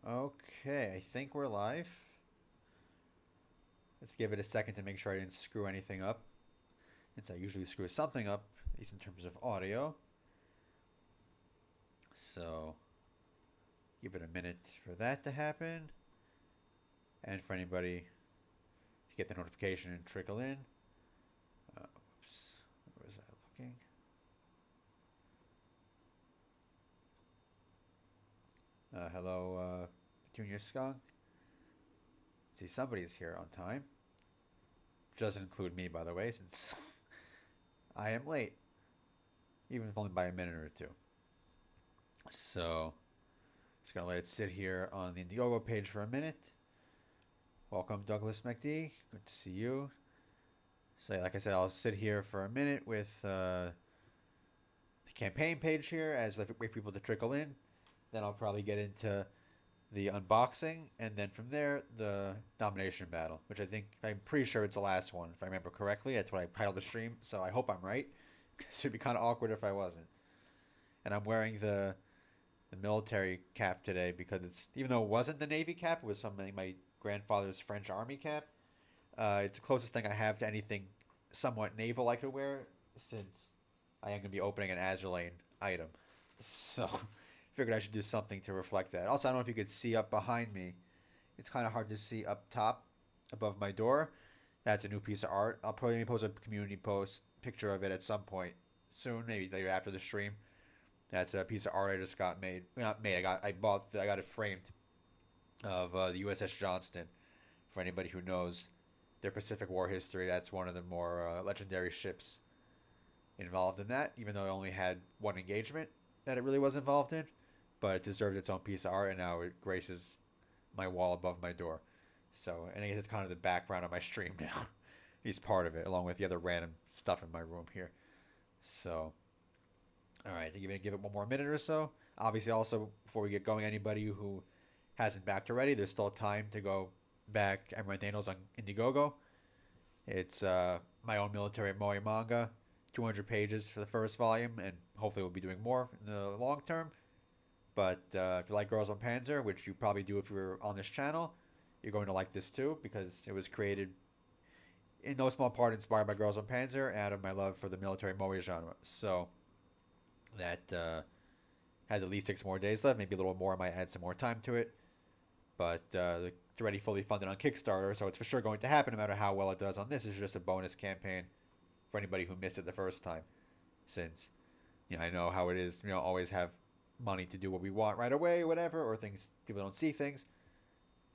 Okay, I think we're live. Let's give it a second to make sure I didn't screw anything up, since I usually screw something up, at least in terms of audio. So, give it a minute for that to happen, and for anybody to get the notification and trickle in. Oops, where was I looking? Hello, Junior Skunk. See, somebody's here on time. Doesn't include me, by the way, since I am late, even if only by a minute or two. So, just gonna let it sit here on the Indiegogo page for a minute. Welcome, Douglas McD. Good to see you. So, like I said, I'll sit here for a minute with the campaign page here as I wait for people to trickle in. Then I'll probably get into the unboxing, and then from there, the Domination Battle, which I'm pretty sure it's the last one, if I remember correctly. That's what I titled the stream, so I hope I'm right, because it'd be kind of awkward if I wasn't. And I'm wearing the military cap today because it's, even though it wasn't the Navy cap, it was from my grandfather's French Army cap. It's the closest thing I have to anything somewhat naval I could wear, since I am going to be opening an Azur Lane item. So, figured I should do something to reflect that. Also, I don't know if you could see up behind me. It's kind of hard to see up top above my door. That's a new piece of art. I'll probably post a community post picture of it at some point soon, maybe later after the stream. That's a piece of art I just got made. Not made. I got it framed of the USS Johnston. For anybody who knows their Pacific War history, that's one of the more legendary ships involved in that. Even though it only had one engagement that it really was involved in, but it deserved its own piece of art, and now it graces my wall above my door. So, and I guess it's kind of the background of my stream now. He's part of it, along with the other random stuff in my room here. So, all right, I think you're gonna give it one more minute or so. Obviously, also before we get going, anybody who hasn't backed already, there's still time to go back Emerald Thanos on Indiegogo. It's my own military Moe manga, 200 pages for the first volume, and hopefully we'll be doing more in the long term. But if you like Girls Und Panzer, which you probably do if you're on this channel, you're going to like this too, because it was created in no small part inspired by Girls Und Panzer and out of my love for the military moe genre. So that has at least 6 more days left, maybe a little more. I might add some more time to it. But it's already fully funded on Kickstarter, so it's for sure going to happen no matter how well it does on this. It's just a bonus campaign for anybody who missed it the first time, since I know how it is. Always have money to do what we want right away, or whatever, or things people don't see things,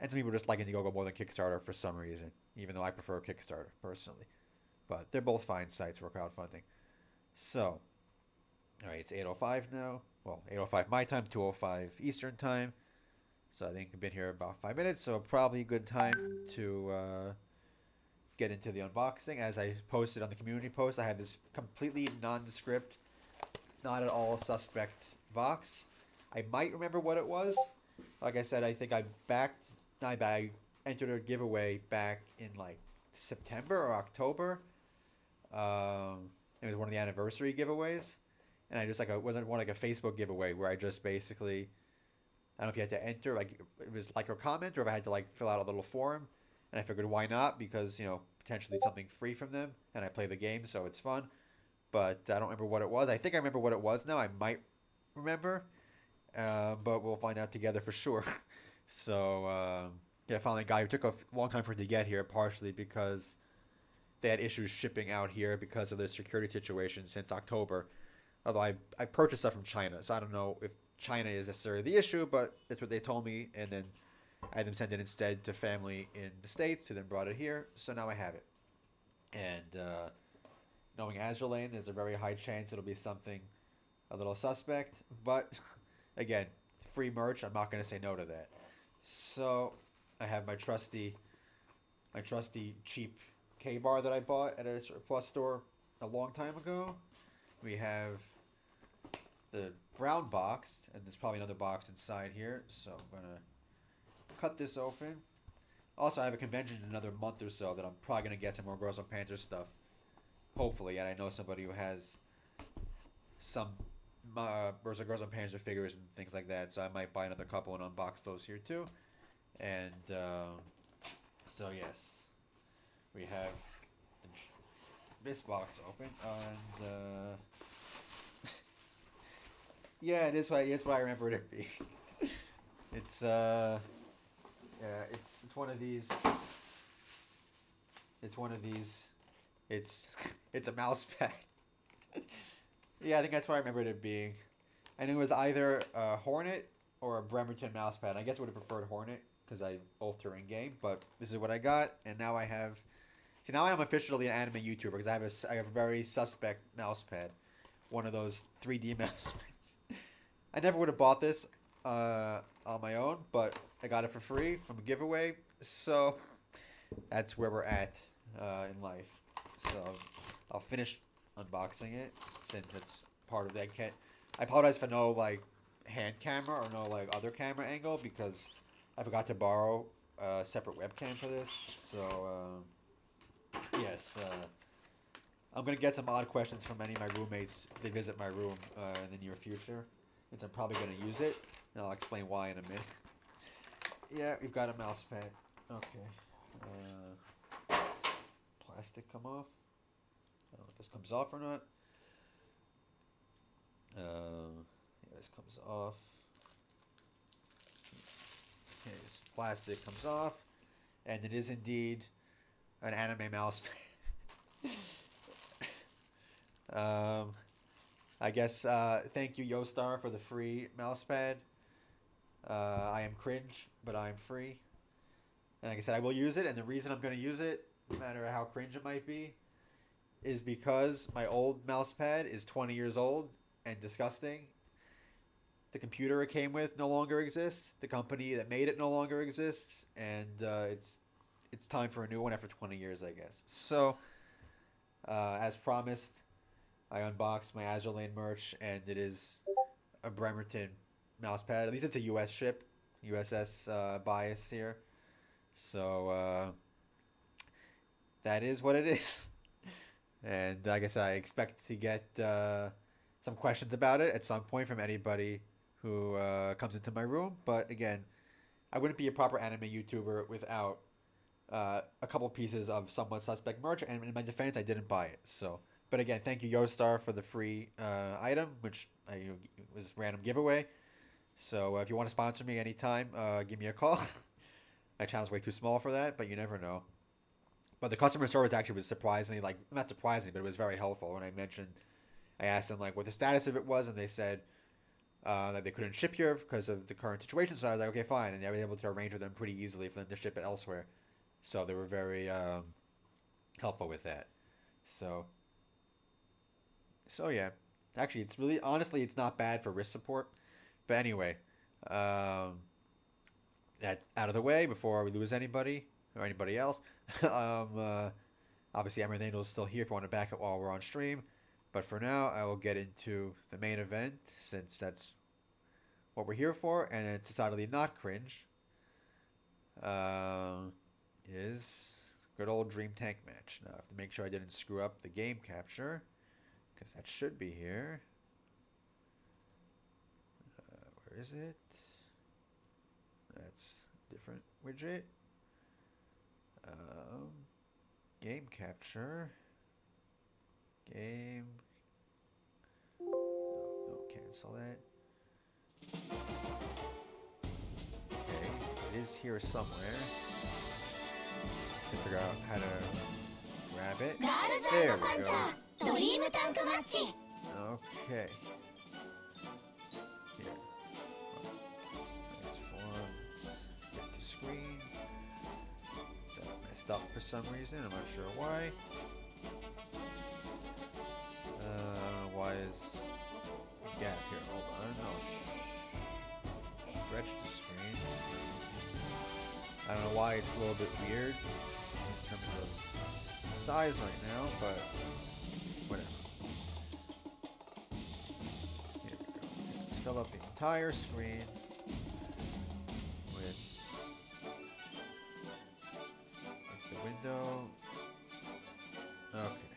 and some people just like Indiegogo more than Kickstarter for some reason. Even though I prefer Kickstarter personally, but they're both fine sites for crowdfunding. So, all right, it's 8:05 now. Well, 8:05 my time, 2:05 Eastern time. So I think I've been here about 5 minutes, so probably a good time to get into the unboxing. As I posted on the community post, I had this completely nondescript, not at all suspect box. I might remember what it was. Like I said, I think I entered a giveaway back in like September or October. It was one of the anniversary giveaways, and I just it wasn't one like a Facebook giveaway where I just basically, I don't know if you had to enter, like it was like a comment, or if I had to like fill out a little form. And I figured why not, because potentially something free from them, and I play the game, so it's fun. But I don't remember what it was. I think I remember what it was now. I might remember, but we'll find out together for sure. So yeah, finally got here. It took a long time for it to get here, partially because they had issues shipping out here because of the security situation since October. Although I purchased stuff from China, so I don't know if China is necessarily the issue, but that's what they told me. And then I had them send it instead to family in the States, who then brought it here. So now I have it. And knowing Azur Lane, there's a very high chance it'll be something a little suspect. But again, free merch, I'm not going to say no to that. So I have my trusty cheap K-bar that I bought at a surplus store a long time ago. We have the brown box, and there's probably another box inside here. So I'm going to cut this open. Also, I have a convention in another month or so that I'm probably going to get some more Girls Und Panzer stuff. Hopefully, and I know somebody who has some Girls Und Panzer figures and things like that. So I might buy another couple and unbox those here too. And so yes, we have this box open, and yeah, it is what I remember it being. It's yeah, it's one of these. It's one of these. It's a mouse pad. Yeah, I think that's what I remembered it being. And it was either a Hornet or a Bremerton mouse pad. I guess I would have preferred Hornet because I both are in game, but this is what I got, and now I have. See, now I'm officially an anime YouTuber because I have a very suspect mouse pad, one of those 3D mouse pads. I never would have bought this on my own, but I got it for free from a giveaway, so that's where we're at in life. So I'll finish unboxing it since it's part of that kit. I apologize for no like hand camera or no like other camera angle because I forgot to borrow a separate webcam for this. So yes, I'm gonna get some odd questions from any of my roommates if they visit my room in the near future, since I'm probably gonna use it, and I'll explain why in a minute. Yeah, we've got a mouse pad. Okay. Plastic come off. I don't know if this comes off or not. Yeah, this comes off. Okay, this plastic comes off, and it is indeed an anime mouse pad. I guess thank you Yostar for the free mouse pad. I am cringe, but I am free. And like I said, I will use it, and the reason I'm going to use it, no matter how cringe it might be, is because my old mouse pad is 20 years old and disgusting. The computer it came with no longer exists. The company that made it no longer exists, and it's time for a new one after 20 years, I guess. So, as promised, I unboxed my Azur Lane merch, and it is a Bremerton mouse pad. At least it's a US ship, USS bias here. So that is what it is. And like I said, I expect to get some questions about it at some point from anybody who comes into my room. But again, I wouldn't be a proper anime YouTuber without a couple pieces of somewhat suspect merch. And in my defense, I didn't buy it. So, but again, thank you Yostar for the free item, which was a random giveaway. So if you want to sponsor me anytime, give me a call. My channel's way too small for that, but you never know. But the customer service actually was surprisingly, like, not surprising, but it was very helpful when I asked them, like, what the status of it was, and they said that they couldn't ship here because of the current situation. So I was like, okay, fine. And they were able to arrange with them pretty easily for them to ship it elsewhere. So they were very helpful with that. So yeah. Actually, it's really, honestly, it's not bad for wrist support. But anyway, that's out of the way before we lose anybody or anybody else. Obviously, Emerald Angel is still here if you want to back it while we're on stream. But for now, I will get into the main event since that's what we're here for, and it's decidedly not cringe. Is good old Dream Tank match. Now I have to make sure I didn't screw up the game capture because that should be here. Where is it? That's a different widget. Game capture. Game. No, cancel that. Okay, it is here somewhere. To figure out how to grab it. There we go. Okay. Here. Transform. Fit the screen. Is that messed up for some reason? I'm not sure why. Why is a gap here? Hold on. I'll stretch the screen. I don't know why it's a little bit weird in terms of size right now, but whatever. Here we go. Let's fill up the entire screen with the window. Okay.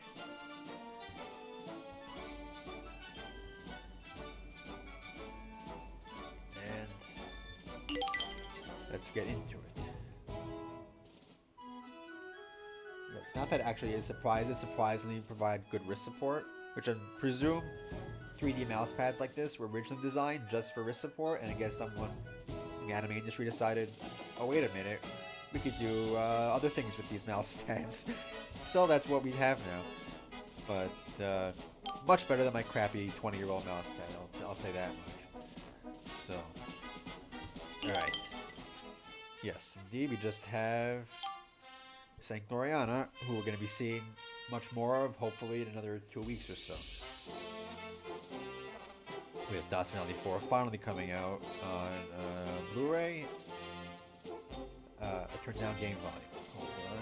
let's get into it. Not that it actually is surprisingly provide good wrist support, which I presume 3D mouse pads like this were originally designed just for wrist support, and I guess someone in the anime industry decided, oh wait a minute, we could do other things with these mouse pads. So that's what we have now. But much better than my crappy 20-year-old mouse pad, I'll say that much. So, alright. Yes, indeed, we just have Saint Gloriana, who we're going to be seeing much more of, hopefully in another 2 weeks or so. We have Das Finale 4 finally coming out on Blu-ray. I turned down game volume. Hold on.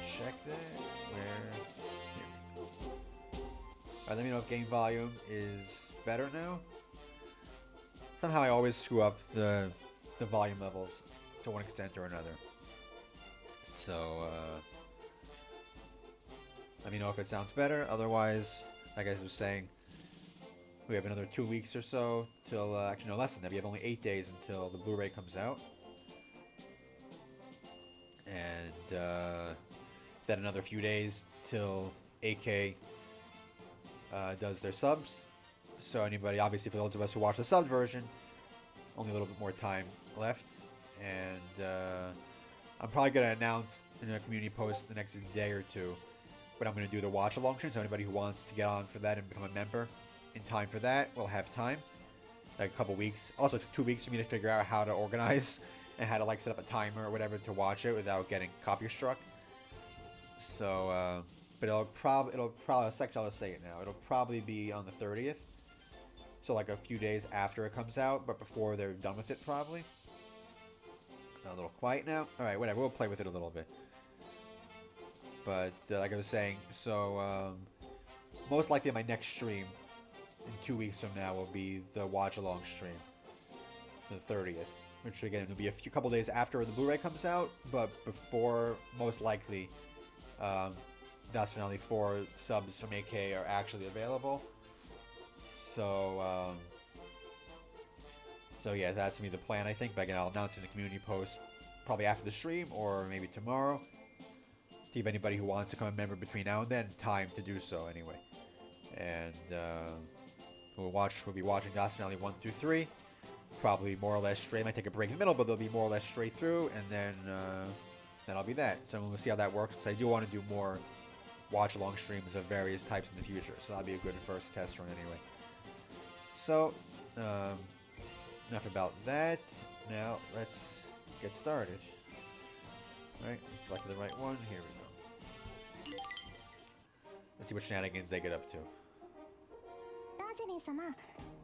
Check that. Where? Here we go. Alright, let me know if game volume is better now. Somehow I always screw up the volume levels to one extent or another. So, let me know if it sounds better. Otherwise, like I was saying, we have another 2 weeks or so till, actually no, less than that. We have only 8 days until the Blu-ray comes out. And, then another few days till AK does their subs. So anybody, obviously for those of us who watch the sub version, only a little bit more time left. And I'm probably going to announce in a community post the next day or two what I'm going to do the watch along stream. So anybody who wants to get on for that and become a member in time for that will have time. Like a couple weeks. Also 2 weeks for me to figure out how to organize and how to like set up a timer or whatever to watch it without getting copy struck. So, but it'll probably, I'll say it now. It'll probably be on the 30th. So like a few days after it comes out, but before they're done with it probably. A little quiet now. Alright, whatever. We'll play with it a little bit. But, like I was saying, so, most likely my next stream in 2 weeks from now will be the watch-along stream. The 30th. Which, again, will be a couple days after the Blu-ray comes out, but before, most likely, Das Finale 4 subs from AK are actually available. So, so yeah, that's gonna be the plan, I think. But again, I'll announce in the community post probably after the stream or maybe tomorrow to give anybody who wants to become a member between now and then time to do so anyway. And we'll be watching Das Finale 1 through 3, probably more or less straight. Might take a break in the middle, but they'll be more or less straight through, and then that'll be that. So we'll see how that works. Because I do want to do more watch-along streams of various types in the future, so that'll be a good first test run anyway. So, enough about that. Now, let's get started. Alright, selected the right one. Here we go. Let's see what shenanigans they get up to. ダージリン様、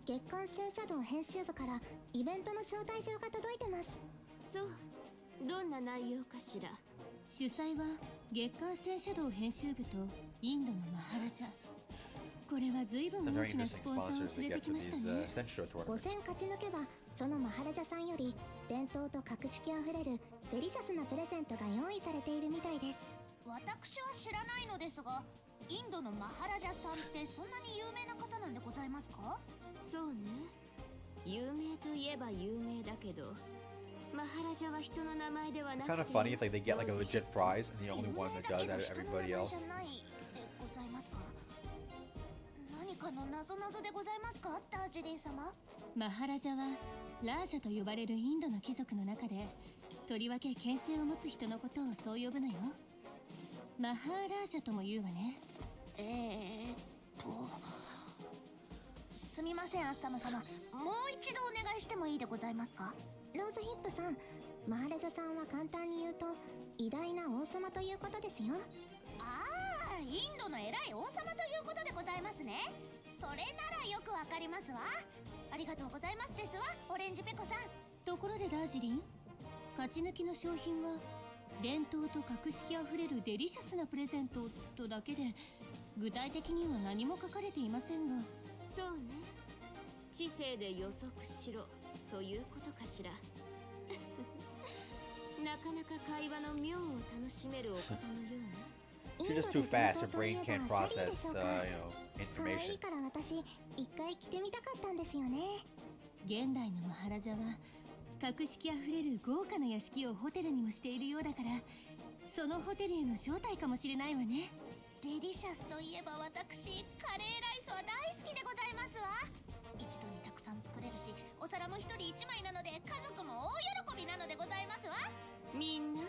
月刊戦車道編集部からイベントの招待状が届いてます。そう、どんな内容かしら。主催は月刊戦車道編集部とインドのマハラジャ。これは随分大きなスポンサーを連れてきましたね。5戦勝ち抜けば、そのマハラジャさんより伝統と格式あふれるデリシャスなプレゼントが用意されているみたいです。私は知らないのですが、インドのマハラジャさんってそんなに有名な方なんでございますか？そうね。有名といえば有名だけど、マハラジャは人の名前ではなくて。Kind of funny if like they get like a legit prize and the only one that does out of everybody else. 何かの謎々でございますか、ダージリン様？マハラジャはラージャと呼ばれるインドの貴族の中で、とりわけ権勢を持つ人のことをそう呼ぶのよ。マハーラージャとも言うわね。すみません、アッサム様。もう一度お願いしてもいいでございますか？ローズヒップさん、マハラジャさんは簡単に言うと偉大な王様ということですよ。ああ、インドの偉い王様ということでございますね。それならよくわかりますわ。ありがとうございますですわ、オレンジペコさん。ところでダージリン、勝ち抜きの商品は伝統と格式あふれるデリシャスなプレゼントとだけで、具体的には何も書かれていませんが。そうね、知性で予測しろということかしら。なかなか会話の妙を楽しめるお方のような。She's just too fast. Her brain can't process, information. 可愛いから私一回着てみたかったんですよね。現代のマハラジャは格式あふれる豪華な屋敷をホテルにもしているようだから、そのホテルへの招待かもしれないわね。デリシャスといえば私、カレーライスは大好きでございますわ。一度にたくさん作れるし、お皿も一人一枚なので家族も大喜びなのでございますわ。みんな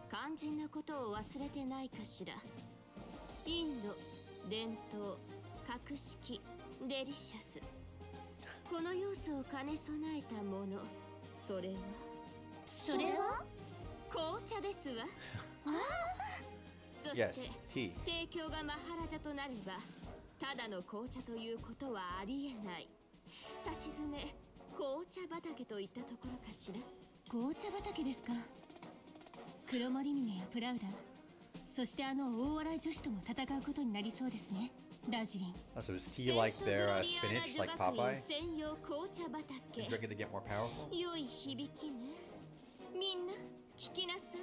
肝心なことを忘れてないかしら。インド伝統格式デリシャス、この要素を兼ね備えたもの、それは紅茶ですわ。そして Yes, tea. 提供がマハラジャとなればただの紅茶ということはありえない。さしずめ紅茶畑といったところかしら。紅茶畑ですか。黒森峰やプラウダ、そしてあの大笑い女子とも戦うことになりそうですね。ダージリン。 Oh, so does tea like their spinach, like Popeye? 専用紅茶畑。 You drink it to get more powerful? 良い響きね。みんな聞きなさい。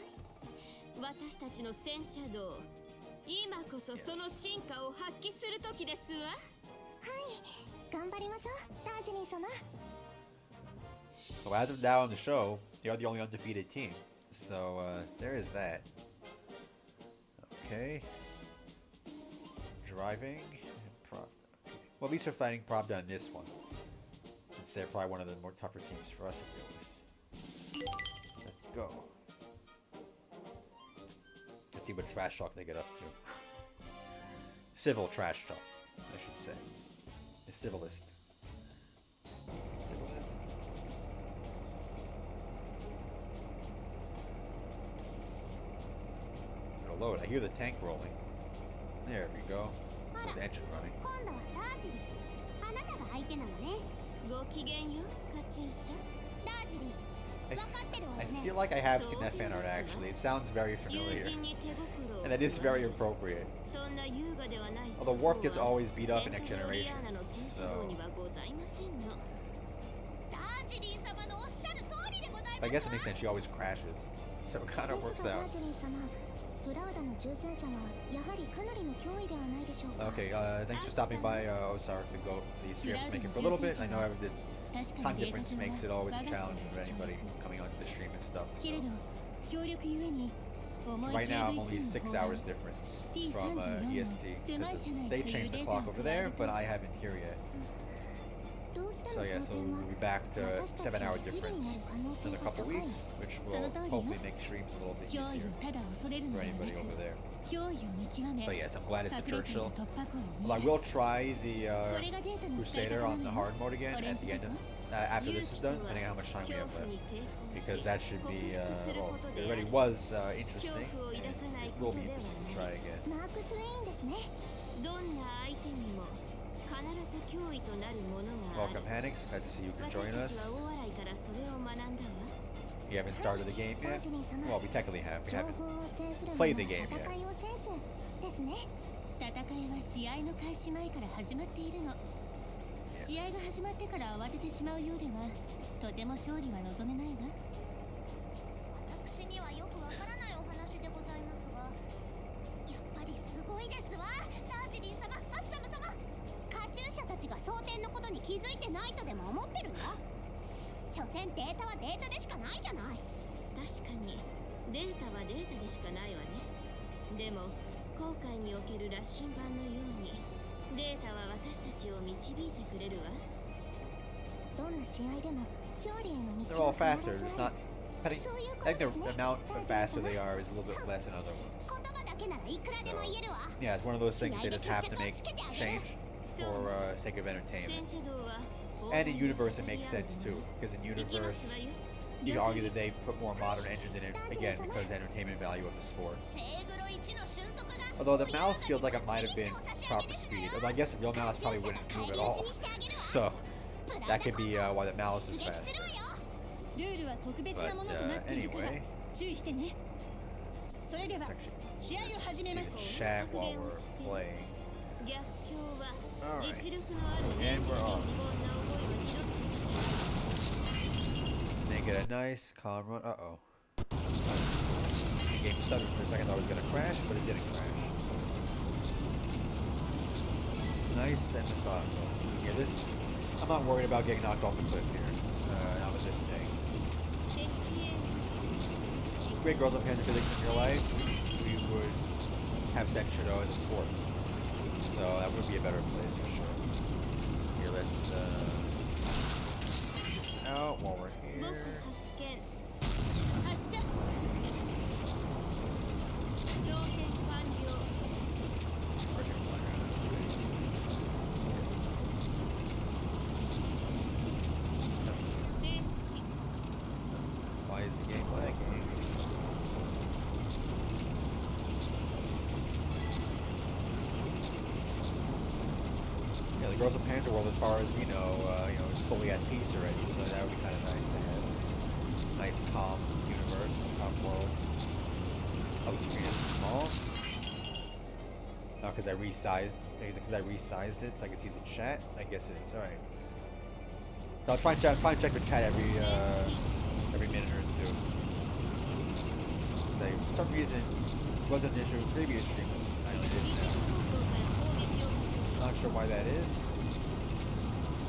私たちの戦車道、今こそその進化を発揮する時ですわ。はい、頑張りましょう、ダージリン様。 Well, as of now on the show, you're the only undefeated team. So, there is that. Okay. Driving. Pravda. Okay. Well, at least we're fighting Pravda on this one. Since they're probably one of the more tougher teams for us to deal with. Let's go. Let's see what trash talk they get up to. Civil trash talk, I should say. The civilist. Civilist. It'll load. I hear the tank rolling. There we go. With the engine running. 今度はダージリン、あなたが相手なのね。ごきげんよ、カチューシャ。ダージリン、 I, 分かってるわ I よね。 feel like I have seen that fan art actually. It sounds very 友 familiar. 人に手袋を。 And that is very appropriate. そんな優雅ではない。 Although Worf gets always beat up in Next セントロリ Generation. アーナの戦車道にはございませんの。ダージリン様のおっしゃる通りでござい But I ます guess it makes sense. She always crashes. So it kind で of す works がダ out. ージリン様、プラウダの重戦車はやはりかなりの脅威ではないでしょうか。 Okay, thanks for stopping by, Ozark, the goat. Please, you have to make it for a little bit. I know the 確か time にデータ difference 上 makes it は always 我 a が challenge 国 for の anybody coming onto the stream and stuff. けれ So ど協力ゆえに重い right now I'm only KV2 の 6 方 hours が difference T34 from の EST 狭い because 車内 they という changed the データ clock を over 加え there, ると but I haven't here yet. どうしても So その yeah, so 点 we'll は be back to 私たち 7 hour が不利にな difference る可能 in 性 a が couple 高い。 weeks, which その will 通りよ。 hopefully make streams a little bit 脅威 easier をただ恐れるの for ではな anybody く over there. 脅威を見極め But yes, I'm glad it's 隠 the れている Churchill. 突破口を Well, I 見出 will try the これがデータの使い Crusader 方な on の the よ。 hard mode again at the end of after this is done, depending on how much time we have left. Because that should be, well, it already was interesting. And it will be interesting to try again. マーク・トゥエインですね。どんな相手にも必ず脅威となるものがある。 Welcome, Hanix. Glad to see you can 私 join たち us. は大洗からそれを学んだわ。 You haven't started the game ダー yet? ジリン様、 Well, we technically have. We 情 haven't. 報を制する Play 者 the は game 戦 yet. いを制すですね。戦いは試合の開始前から始まっているの。試合が始まってから慌ててしまうようではとても勝利は望めないわ。私にはよくわからないお話でございますが、やっぱりすごいですわ。ダージリン様、ハッサム様、カチューシャたちが争点のことに気づいてないとでも思ってるの？所詮データはデータでしかないじゃない。確かにデータはデータでしかないわね。でも航海における羅針盤のようにデータは私たちを導いてくれるわ。どんな試合でも勝利への They're 道 all は faster. 必ず It's あ not. る。 Depending, そういうこ I と think です the ね。 amount ダ of ージリン faster 様 they are is a little bit less than other 言 ones. 葉だけならいくらでも言えるわ。 Yeah, it's one of those things they just have to make change for sake of 戦 entertainment. 車道は And in universe, it makes sense too, because in 行きます universe, わよ。 you could argue that they put more modern engines in it again because entertainment value of the sport. セーグロ1の俊足が Although the mouse feels like it might have been proper speed. Although I guess the real mouse probably wouldn't move at all. So that could be why the mouse is 出撃 fast. するわよ。ルールは特別なものとなっているから But, anyway. 注意してね。それでは Let's actually 試合を始め see ま the す。 chat while we're playing. 逆境は Alright. 実力のある全身非凡な思いは二度としては So they get a nice calm run. Uh-oh. The game stuttered for a second. I thought it was going to crash, but it didn't crash. Nice and methodical. Yeah, this... I'm not worried about getting knocked off the cliff here. Not with this thing. Great Girls and Panzer physics in real life, we would have Senshiro as a sport. So that would be a better place for sure. Here, let's take this out while we're here. Why is the game lagging? Yeah, the Girls of Panzer world, as far as we know, it's fully at peace already, so that would be kind of nice to have. Nice, calm universe, calm world. Oh, the screen is small. Oh, because I resized. Is it because I resized it so I can see the chat? I guess it is. All right. So I'll try and check the chat every minute or two. Say for some reason it wasn't an issue in previous streams. I know it is now. Not sure why that is.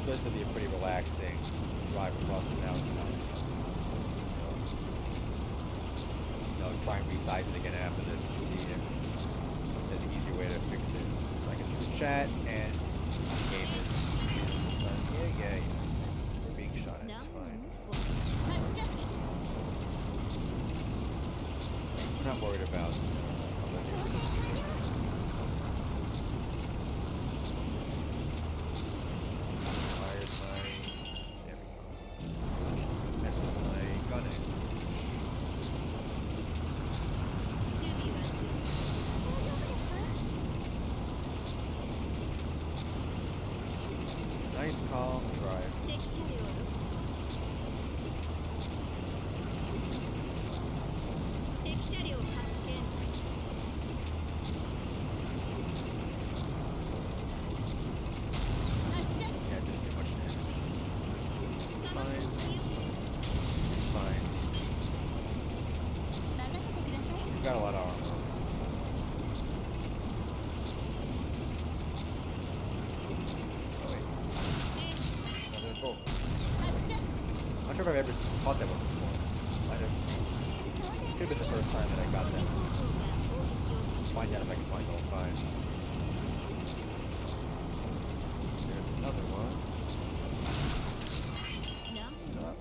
This will be a pretty relaxing drive across the mountain. So, try and resize it again after this to see if there's an easier way to fix it. So I can see the chat and the game is yeah. We're being shot at, it's fine. I'm not worried about limits. Why is my... There we go. Mess with my gunning. It's a nice calm drive. Got a lot of armor on this thing. Oh wait. Another bolt. I'm not sure if I've ever fought that one before. Might have. Could have been the first time that I got that. Find out if I can find all 5. There's another one. Stop.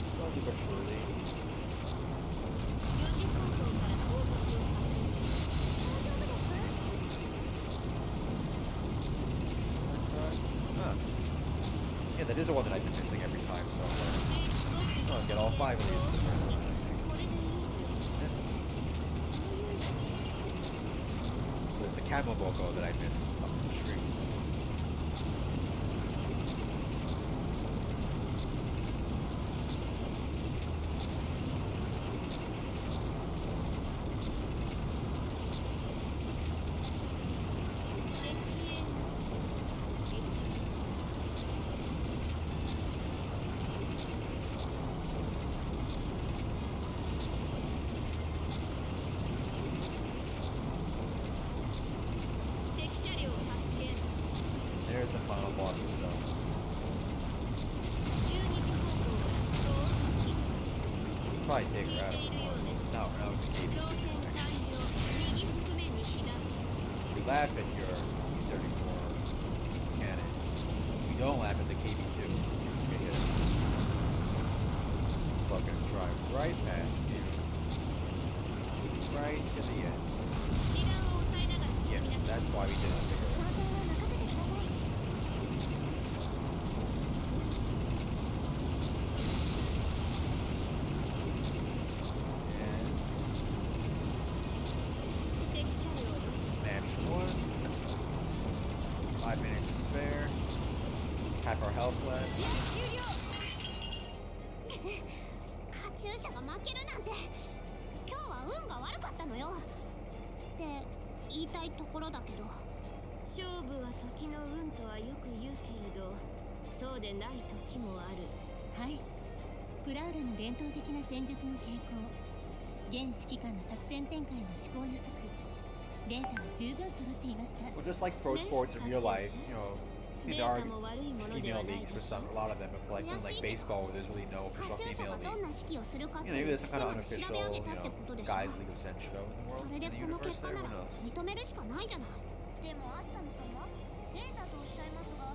Slowly but surely. Yeah, that is the one that I've been missing every time, so I'll get all 5 of these for the first time. That's neat. There's the camo logo that I missed up in the trees. There's the final boss herself. Probably take her out of the water. No, we're not with the KB2 actually. We laugh at your T-34 cannon. We don't laugh at the KB2. Fucking drive right past you. Right to the end. Yes, that's why we did a cigarette. Match 1. 5 minutes to spare. Half our health left. カチューシャが負けるなんて今日は運が悪かったのよって言いたいところだけど勝負は時の運とはよく言うけれどそうでない時もある。はい、プラウラの伝統的な戦術の傾向、現指揮官の作戦展開の思考予測、データは十分揃っていました。 Well, just like pro sports in real life, you know, I mean, there are female leagues for some, a lot of them. But for like baseball, where there's really no カ official チューシャ female がどん league. な指揮をするかって You know, maybe いう there's some kind of 調 unofficial, べ上 you げたってこと know, でしょ。 guys league of Senshido in the world, それ in で the この universe. 結果 There, な who ら knows? 認めるしかないじゃない。でもアッサム様、データとおっしゃいますが、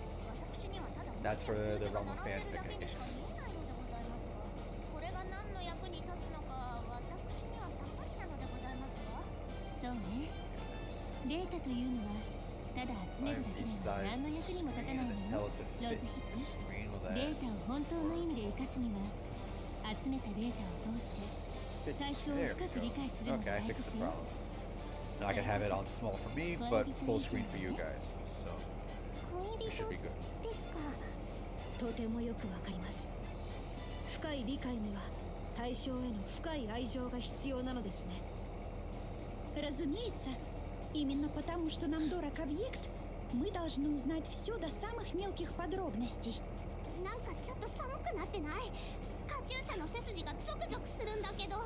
私にはただ That's for the が realm of 並んでるだ fanfic, け I にし guess. か見えないのでございますが、これが何の役に立つのか私にはさっぱりなのでございますわ。そうね。データというのはただ集めるだけでは何の役にも立たないのよ。ローズヒップ。データを本当の意味で生かすには、集めたデータを通して対象を深く理解するのが Okay, I 大 fixed 切 the よ。 problem. Now I can have it on small for me, but full screen for you guys. So 恋 it 人 should be good. ですか。とてもよくわかります。深い理解には対象への深い愛情が必要なのですね。Разумеется. Именно потому, что нам дорог объект, мы должны узнать все до самых мелких подробностей. なんかちょっと寒くなってない？カチューシャの背筋がゾクゾクするんだけど。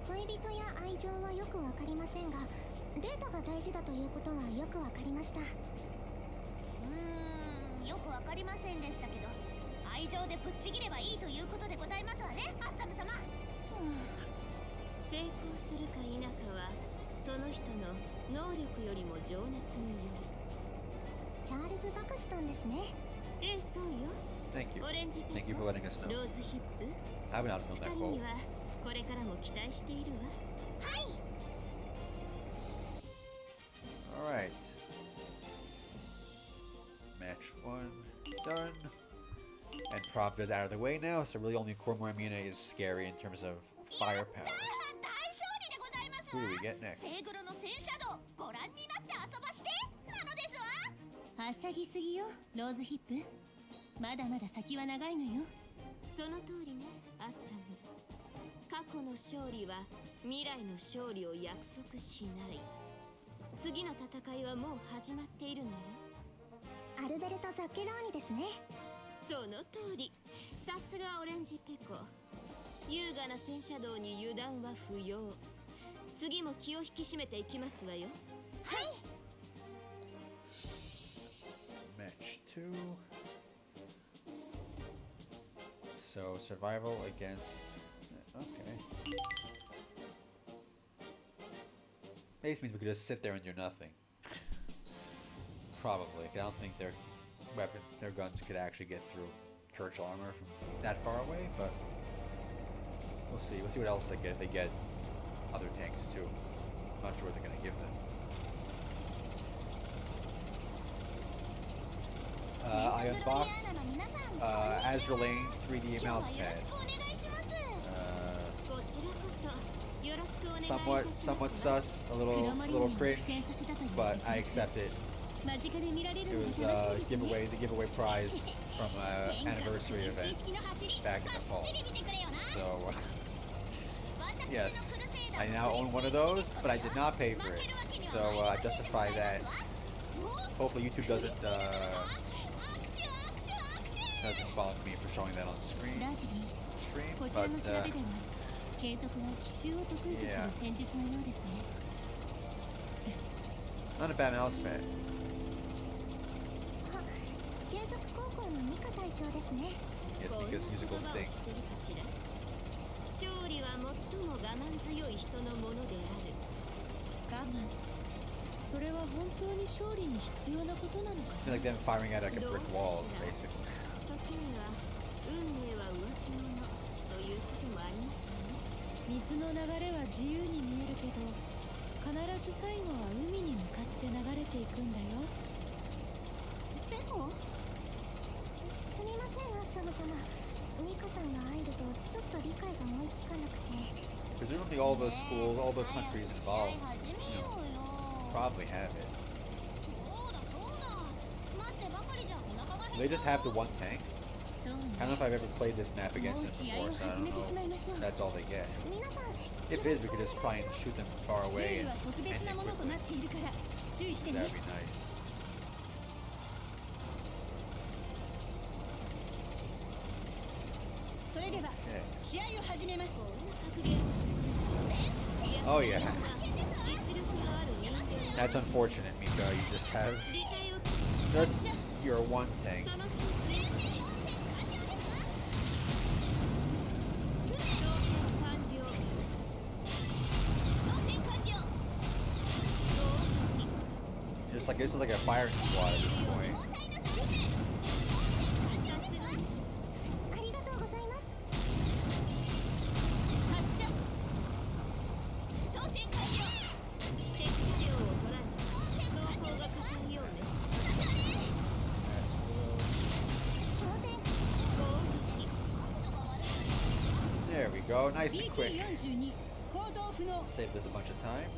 恋人や愛情はよくわかりませんが、データが大事だということはよくわかりました。よくわかりませんでしたけど、愛情でぶっちぎればいいということでございますわね、アッサム様。成功するか否かはその人の能力よりも情熱による。チャールズ・バクストンですね。ええ、そうよ。 Thank you. オレンジペ Thank you コ、 for letting us know. ローズヒップ、 I haven't known 二 that 人 quote. にはこれからも期待しているわ。All right. Match 1 done. And Prop is out of the way now, so really only Cormoramina is scary in terms of firepower. 大勝利でございます Who わ。 do we get next? セイグロの戦車道、ご覧になって遊ばしてなのですわ。はしゃぎすぎよ、ローズヒップ。まだまだ先は長いのよ。その通りね、アッサム。過去の勝利は未来の勝利を約束しない。次の戦いはもう始まっているのよ。アルベルト・ザッケローニですね。その通り。さすがオレンジペコ。優雅な戦車道に油断は不要。次も気を引き締めていきますわよ。はい。 Match 2. So survival against. Okay. Base means we could just sit there and do nothing. Probably. I don't think their weapons, their guns could actually get through Churchill armor from that far away, but we'll see. We'll see what else they get if they get other tanks too. I'm not sure what they're gonna give them. Ion Box, Azur Lane 3D mouse pad. こちらこそよろしくお願いいたします Somewhat sus, a little cringe, but I accept it. 間近で見られる It の was が楽しみですね。 the giveaway prize from anniversary event back in the fall. So yes, I now own one of those, but I did not pay for it. So justify that. Hopefully YouTube doesn't bother me for showing that on ダ stream. ージリー、こち But らの調べでは継続は奇襲を得意とする戦術のようですね。 not a bad mouse pad. あ、継続高校のミカ隊長ですね。 Yes, こんな because 言 musical 葉を sting. 知ってるかしら。勝利は最も我慢強い人のものである。我慢。それは本当に勝利に必要なことなのか It's been like them firing at like a brick wall, basically. 時には運命は浮気者ということもありますよね。水の流れは自由に見えるけど、必ず最後は海に向かって流れていくんだよ。でもすみません、アッサム様。ミカさんが入るとちょっと理解が追いつかなくて。 Presumably all the schools, all the countries involved, 始めようよ。 probably have it. そうだそうだ。待ってばかりじゃお腹が They 減っ just ちゃ have the one tank. そう I don't know if 've ever played this map もう against them 試合を before, so I 始 don't めてしまい know ましょう。 if that's all they get. 皆さん、 If it is, we could just try and shoot them from far ル away ール and は特別 end な it ものと quickly. なっているから注意してね。 That would be nice. 試合を始めます。 Oh yeah. That's unfortunate, Mika. You just have just your one tank. Just like this is like a firing squad at this point. ありがとうございます。There we go. Nice and quick. 42行動不能。 Saved us a bunch of time.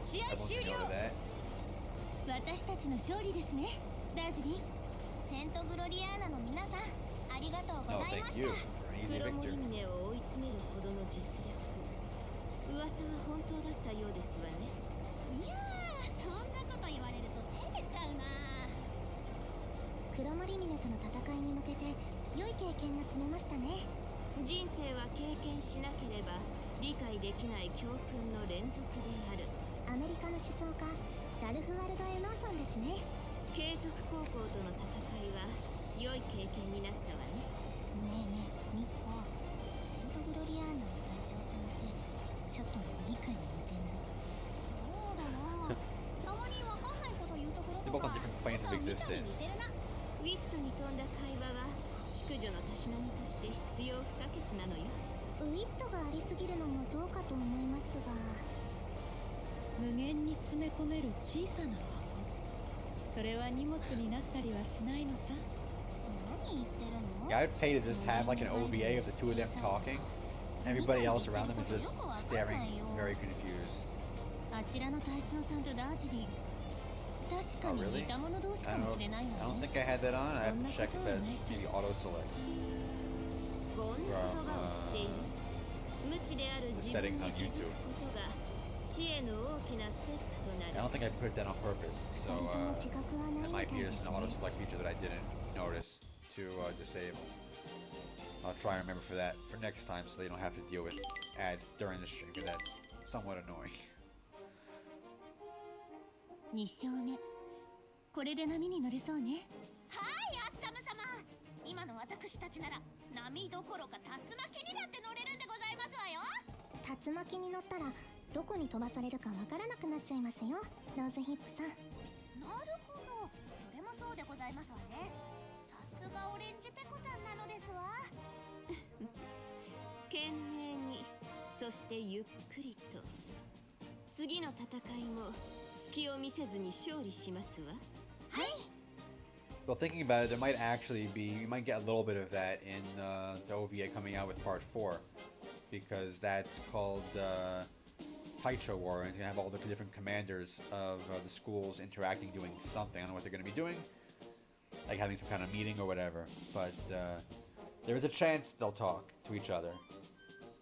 試合 Everyone 終 should 了 know。that. 私たちの勝利ですね、ダージリン。セントグロリアーナの皆さん、ありがとうご No, ざいま thank し you た。 for an プ easy ロモリ victory. ミネを追い詰めるほどの実力。噂は本当だったようですわね。いやー、そんなこと言われると照れちゃうな。黒森峰との戦いに向けて良い経験が積めましたね。人生は経験しなければ理解できない教訓の連続である。アメリカの思想家ラルフ・ワルド・エマーソンですね。継続高校との戦いは良い経験になったわね。ねえねえミコ、セントグロリアーナの隊長さんってちょっとミカに似てない？そうだな。たまにわかんないこと言うところ They と both か on different planes of ちょっとミカに似 existence. てるな。ウィットに富んだ会話は淑女のたしなみとして必要不可欠なのよ。ウィットがありすぎるのもどうかと思いますが。無限に詰め込める小さな箱。それは荷物になったりはしないのさ。何言ってるの？ Yeah, I'd pay to just have like an OVA of the two of them talking. Everybody else around them is just staring, very confused. あちらの隊長さんとダージリン、確か Oh, に really? 似た者同士 I か don't も know. しれない I わ don't ね。 think I had that on. I have to check if that maybe auto selects. こんな言葉を知っている。無知である自分に気づくことが知恵の大きなステップとな I る。 don't think I put that on purpose. So 二人とも自覚はな it いみ might た be いで just す an auto ね。 select feature that I didn't notice to disable. I'll try and remember for that for next time so they don't have to deal with ads during the stream because that's somewhat annoying. 2勝目、これで波に乗れそうね。はい、アッサム様。今の私たちなら波どころか竜巻にだって乗れるんでございますわよ。竜巻に乗ったらどこに飛ばされるかわからなくなっちゃいますよ、ローズヒップさん。なるほど、それもそうでございますわね。さすがオレンジペコさんなのですわ。懸命に、そしてゆっくりと。次の戦いも隙を見せずに勝利しますわ。はい。 Well, thinking about it, there might actually be, you might get a little bit of that in the OVA coming out with Part 4. Because that's called Taicho War, and it's going to have all the different commanders of the schools interacting, doing something. I don't know what they're going to be doing. Like having some kind of meeting or whatever. But there is a chance they'll talk to each other.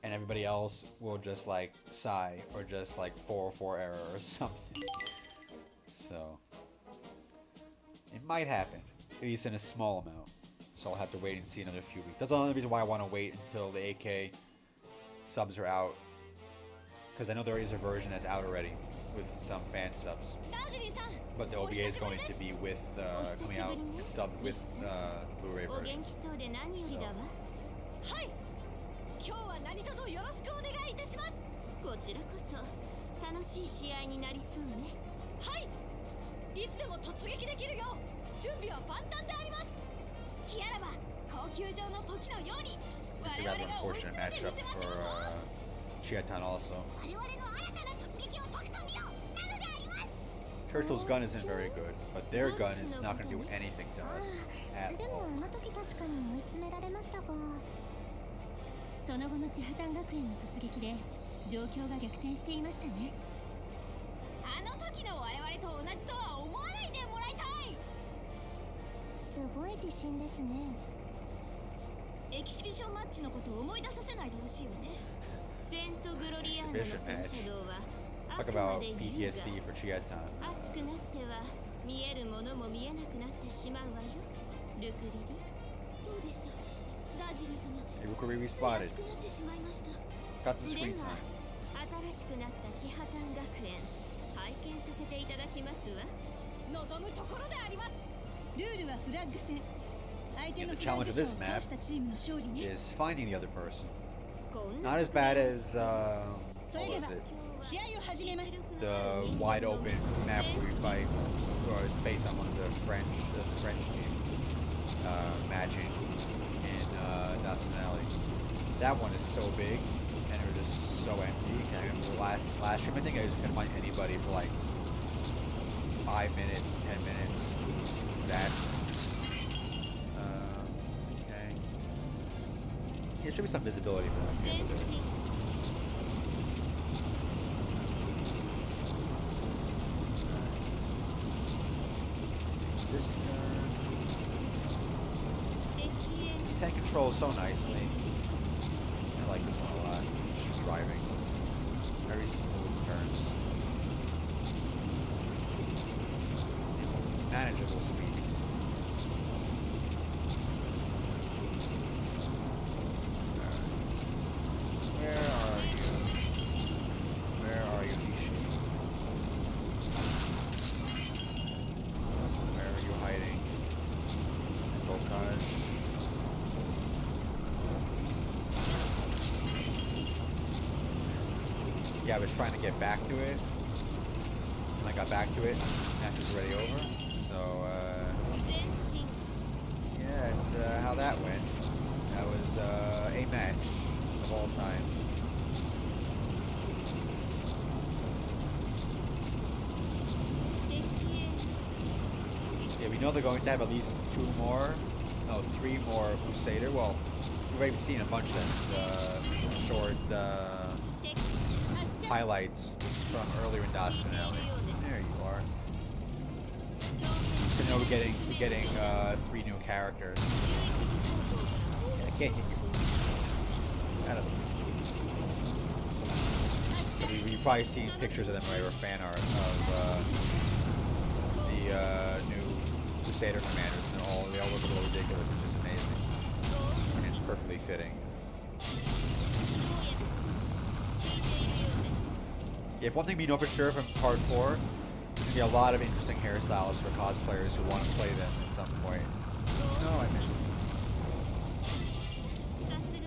And everybody else will just like sigh or just like 404 error or something. So it might happen, at least in a small amount. So I'll have to wait and see another few weeks. That's the only reason why I want to wait until the AK subs are out. Because I know there is a version that's out already with some fan subs. But the OVA is going to be with coming out subbed with Blu-ray お version. 元気そうで何よりだわ。はい。今日は何卒よろしくお願いいたします。こちらこそ楽しい試合になりそうね。はい。いつでも突撃できるよう準備は万端であります。好きあらば高級上の時のように It's a rather unfortunate matchup for Chiatan also. 我々の新たな突撃をとくと見よなのであります。 Churchill's gun isn't very good, but their gun is not going to do anything to us あ at でも all. あの時確かに追い詰められましたが。その後の千波丹学園の突撃で状況が逆転していましたね。あの時の我々と同じとは思わないでもらいたい。すごい自信ですね。エキシビションマッチのことを思い出させないでほしいわね。セントグロリアーナの戦車道はあ Talk くま about で優雅。 PTSD for Chiatan. 熱くなっては見えるものも見えなくなってしまうわよ。ルクリリ。そうでした。ダー尻様 Irukuriri つい spotted. 熱くなってしまいました Got some で screen は time. 新しくなった千波丹学園拝見させていただきますわ望むところでありますルールはフラッグ戦相手 Yeah, の the フラッ challenge グ of 者を this 倒 map したチームの勝利ね is finding the other person. こんな Not as こと bad で as what was it? 試合を始めます The wide open map where we fight, or based on one of the French team matching in Dawson Alley. That one is so big, and it was just so empty. And the last stream, I think I just couldn't find anybody for like 5 minutes, 10 minutes. It was a disaster. Okay. There should be some visibility for that. 前進 This turn. 敵へ This tank controls so nicely. I like this one a lot. Just driving. Very smooth turns. Manageable speed. Where are you? Where are you, Nishi? Where are you hiding? Bokaj. Yeah, I was trying to get back to it. And I got back to it, and it was already over. So, 前進 yeah, it's how that went. That was a match of all time. 敵へ Yeah, we know they're going to have at least 3 more Crusader. Well, we've already seen a bunch of them. The short 敵 highlights from earlier in Dawson Alley. There you are. 総 So now we're getting 3 new characters. 11時方向 Yeah, I can't hit you. Out of the So we've probably seen pictures of them right, or fan art of the new Crusader commanders. And they all look a little ridiculous, which is amazing. And it's perfectly fitting. 聞いているようで Yeah, if one thing we know for sure from Part 4, there's going to be a lot of interesting hairstyles for cosplayers who want to play them at some point. No, I missed. さすがに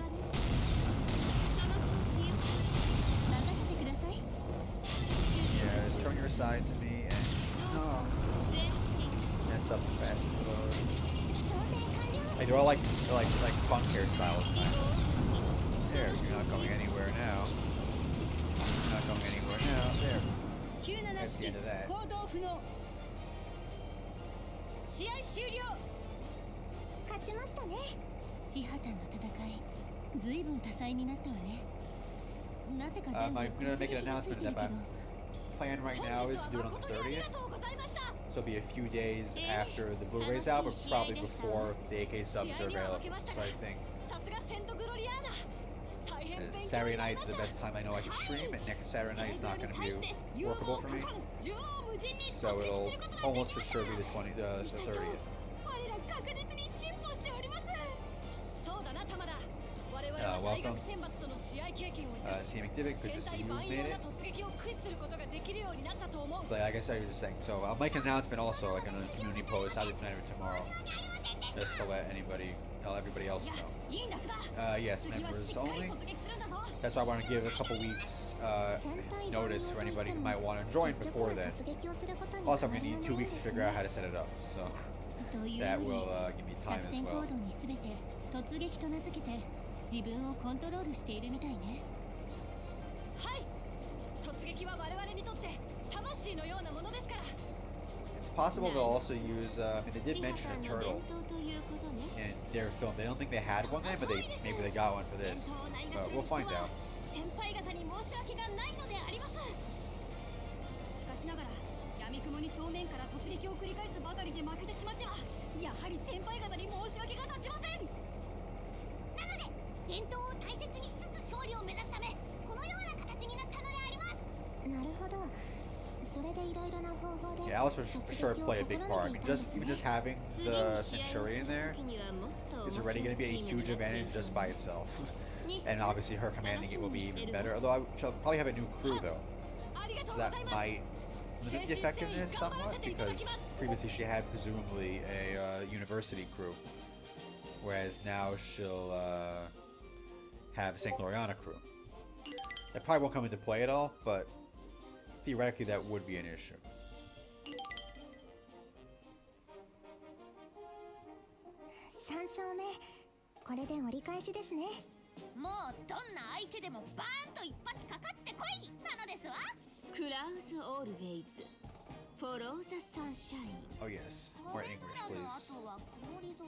その調子よ任せてください Yeah, just turn your side to me and... No, 前進 messed up the fast mode. 装填完了 Like, they're all like funk hairstyles, kind of. There, you're not going anywhere now. You're not going anywhere now. There. 急なな That's し the end of that. 行動不能試合終了勝ちましたねシハタンの戦いずいぶん多彩になったわねなぜか全部 I'm gonna make an 突撃がつい announcement てるけ that ど plan right now is to do it on the 30th. So it'll be a few days after the Blu-ray's out, but probably before the AK subs are available. So I think さすがセントグロリアーナ大変 Saturday night's the best time I know I can stream, and next Saturday night's not going to be workable for me. So it'll almost for sure be the 30th. 我ら確実に進歩しておりますそうだな玉田我々は大学 welcome. 選抜との試合経験を生かし CM Activity, good 戦 to see 隊 you 万 made 用 it. な突撃を駆使することができるようになったと思う But like I said, you were just saying. So I'll make an announcement also, like on a community post, either tonight or tomorrow, just to let everybody else いや know. いいんだくだ Yes, 次は members しっかり only. 突撃するんだぞ That's why I want to give a couple weeks notice for anybody who might want to join before then. 突撃をすることに Also, I'm going to need 2 weeks to figure out how to set it up, so というよ that り will give me 作 time as 戦 well. 行動に全て突撃と名付けて自分をコントロールしているみたいねはい突撃は我々にとって魂のようなものですから It's possible they'll also use, I mean, they 千 did 波 mention 丹 a の伝 turtle 統ということね in their film. They don't think they had one then, but maybe they got one for 伝 this. 統をないが But しろ we'll にして find は out. 先輩方に申し訳がないのでありますしかしながら闇雲に正面から突撃を繰り返すばかりで負けてしまってはやはり先輩方に申し訳が立ちませんなので伝統を大切にしつつ勝利を目指すためこのような形になったのでありますなるほどそれでいろいろな方法で Yeah, Alice for sure play a big part. I mean, even just having 次に the 試合をす Centurion る there, 時にはもっと is already going to be a huge advantage just by itself. And obviously her commanding it will be even better. Although she'll probably have a new crew though. So that might limit the effectiveness somewhat, because previously she had presumably a university crew. Whereas now she'll have a St. Gloriana crew. That probably won't come into play at all, but theoretically that would be an issue. 3勝目、これで折り返しですね。もうどんな相手でもバーンと一発かかってこいなのですわ。クラウズ・オールウェイズ Follow the sunshine. Oh yes, more English 晴れ空の please. 後は曇り空。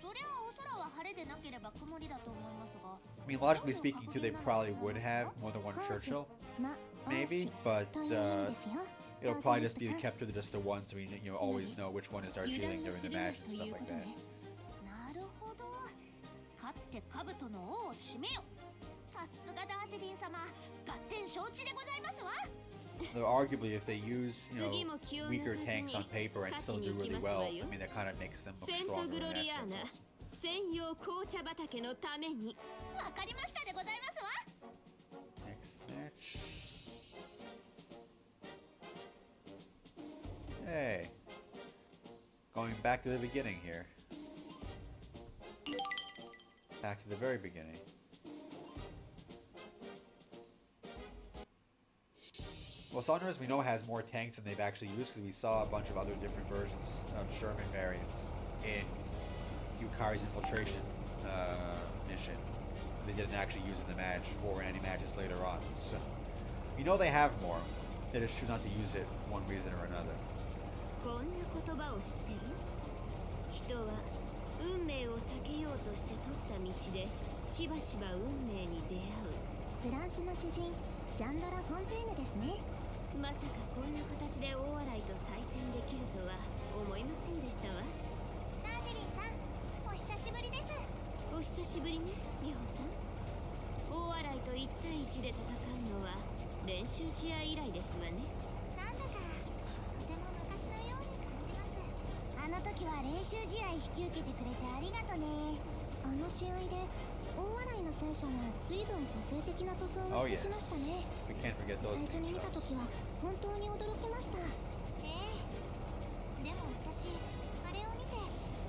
そりゃお空は晴れでなければ曇りだと思いますが。I mean, logically speaking, too, they probably would have more than one Churchill, maybe, but it'll probably just be kept to just the one, so we always know which one is Darjeeling during the match and stuff like that. なるほど。勝って兜の王を締めよ。さすがダージリン様、合点承知でございますわ。Though arguably, if they use weaker tanks on paper and still do really well, I mean that kind of makes them look セント stronger グ in ロ that リアー sense ナ also. 専用紅茶畑のために。わかりましたでございますわ。Next match. Hey, going back to the beginning here. Back to the very beginning. Well, Saunders we know has more tanks than they've actually used, because we saw a bunch of other different versions of Sherman variants in Yukari's infiltration mission. They didn't actually use in the match or in any matches later on. So you know they have more. They just choose not to use it for one reason or another. こんな言葉を知ってる？人は運命を避けようとして取った道でしばしば運命に出会う。フランスの詩人ジャンドラ・フォンテーヌですね。まさかこんな形で大洗と再戦できるとは思いませんでしたわ。ダージリンさん、お久しぶりです。お久しぶりね、美穂さん。大洗と1対1で戦うのは練習試合以来ですわね。なんだかとても昔のように感じます。あの時は練習試合引き受けてくれてありがとね。あの試合で大洗の戦車が随分個性的な塗装を Oh してきました yes, ね。 we can't forget 最 those 初に team 見た shots. 時は本当に驚きました。ええ。でも私、あれを見て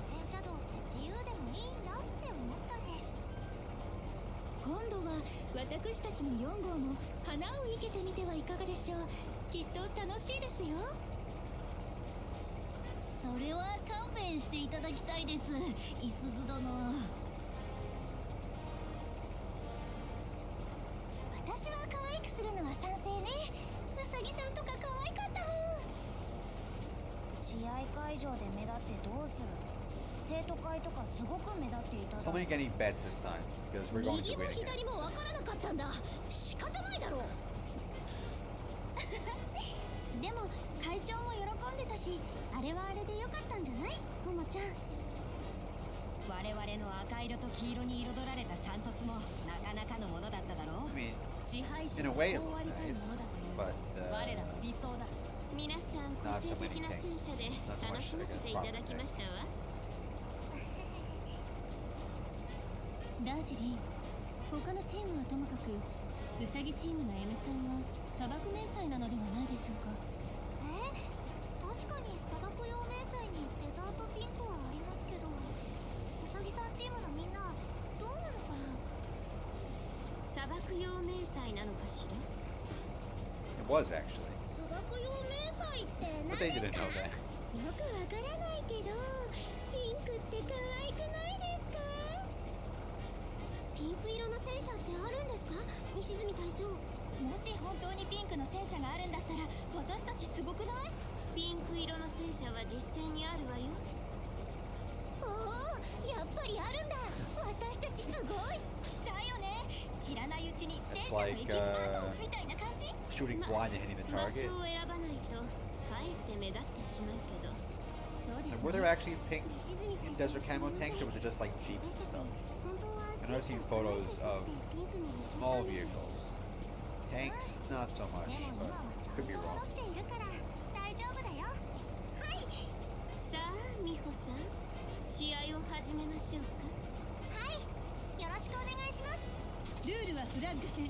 戦車道って自由でもいいんだって思ったんです。今度は私たちの4号も花を生けてみてはいかがでしょう。きっと楽しいですよ。それは勘弁していただきたいです、いすず殿。私は可愛くするのは賛成ね。うさぎさんとか可愛かったもん。試合会場で目立ってどうする。生徒会とかすごく目立っていた。 So I'm gonna get any bets this time, because we're going 右 to も win 左 again. も分からなかったんだ。仕方ないだろう。でも会長も喜んでたし、あれはあれでよかったんじゃない、ももちゃん。我々の赤色と黄色に彩られた三突もなかなかのものだっただろう。 I mean, 支配者 in の a way it こうあり looked たい nice, ものだという but 我らの理想だ。皆さん個性的な戦車で楽しませていただきましたわ。ダージリン、他のチームはともかくウサギチームの M さんは砂漠迷彩なのではないでしょうか。確かに砂漠用迷彩にデザートピンクはありますけど、うさぎさんチームのみんなどうなのかな。砂漠用迷彩なのかしら。 it was actually, 砂漠用迷彩って何 but they です didn't か？ know that. よくわからないけど、ピンクって可愛くないですか？ピンク色の戦車ってあるんですか、西住隊長。もし本当にピンクの戦車があるんだったら私たちすごくない？ピンク色の戦車は実際にあるわよ。おお、やっぱりあるんだ。私たちすごい。だよね。知らないうちに戦 It's 車の like エキスパートみたいな感じ。 shooting blind and hitting the 場 target. 所を選ばないとかえって目立ってしまうけど。そうです And were ね。 there actually pink 西住隊長 desert camo tanks, or was it just like jeeps and stuff? 本当は I've never seen photos of ピンクの small vehicles. Tanks, not so much, でも but 今はちゃん could と be 下 wrong. ろしているから大丈夫だよ。はい。さあ美穂さん、試合を始めましょうか。はいよろしくお願いしますルールはフラッグ戦。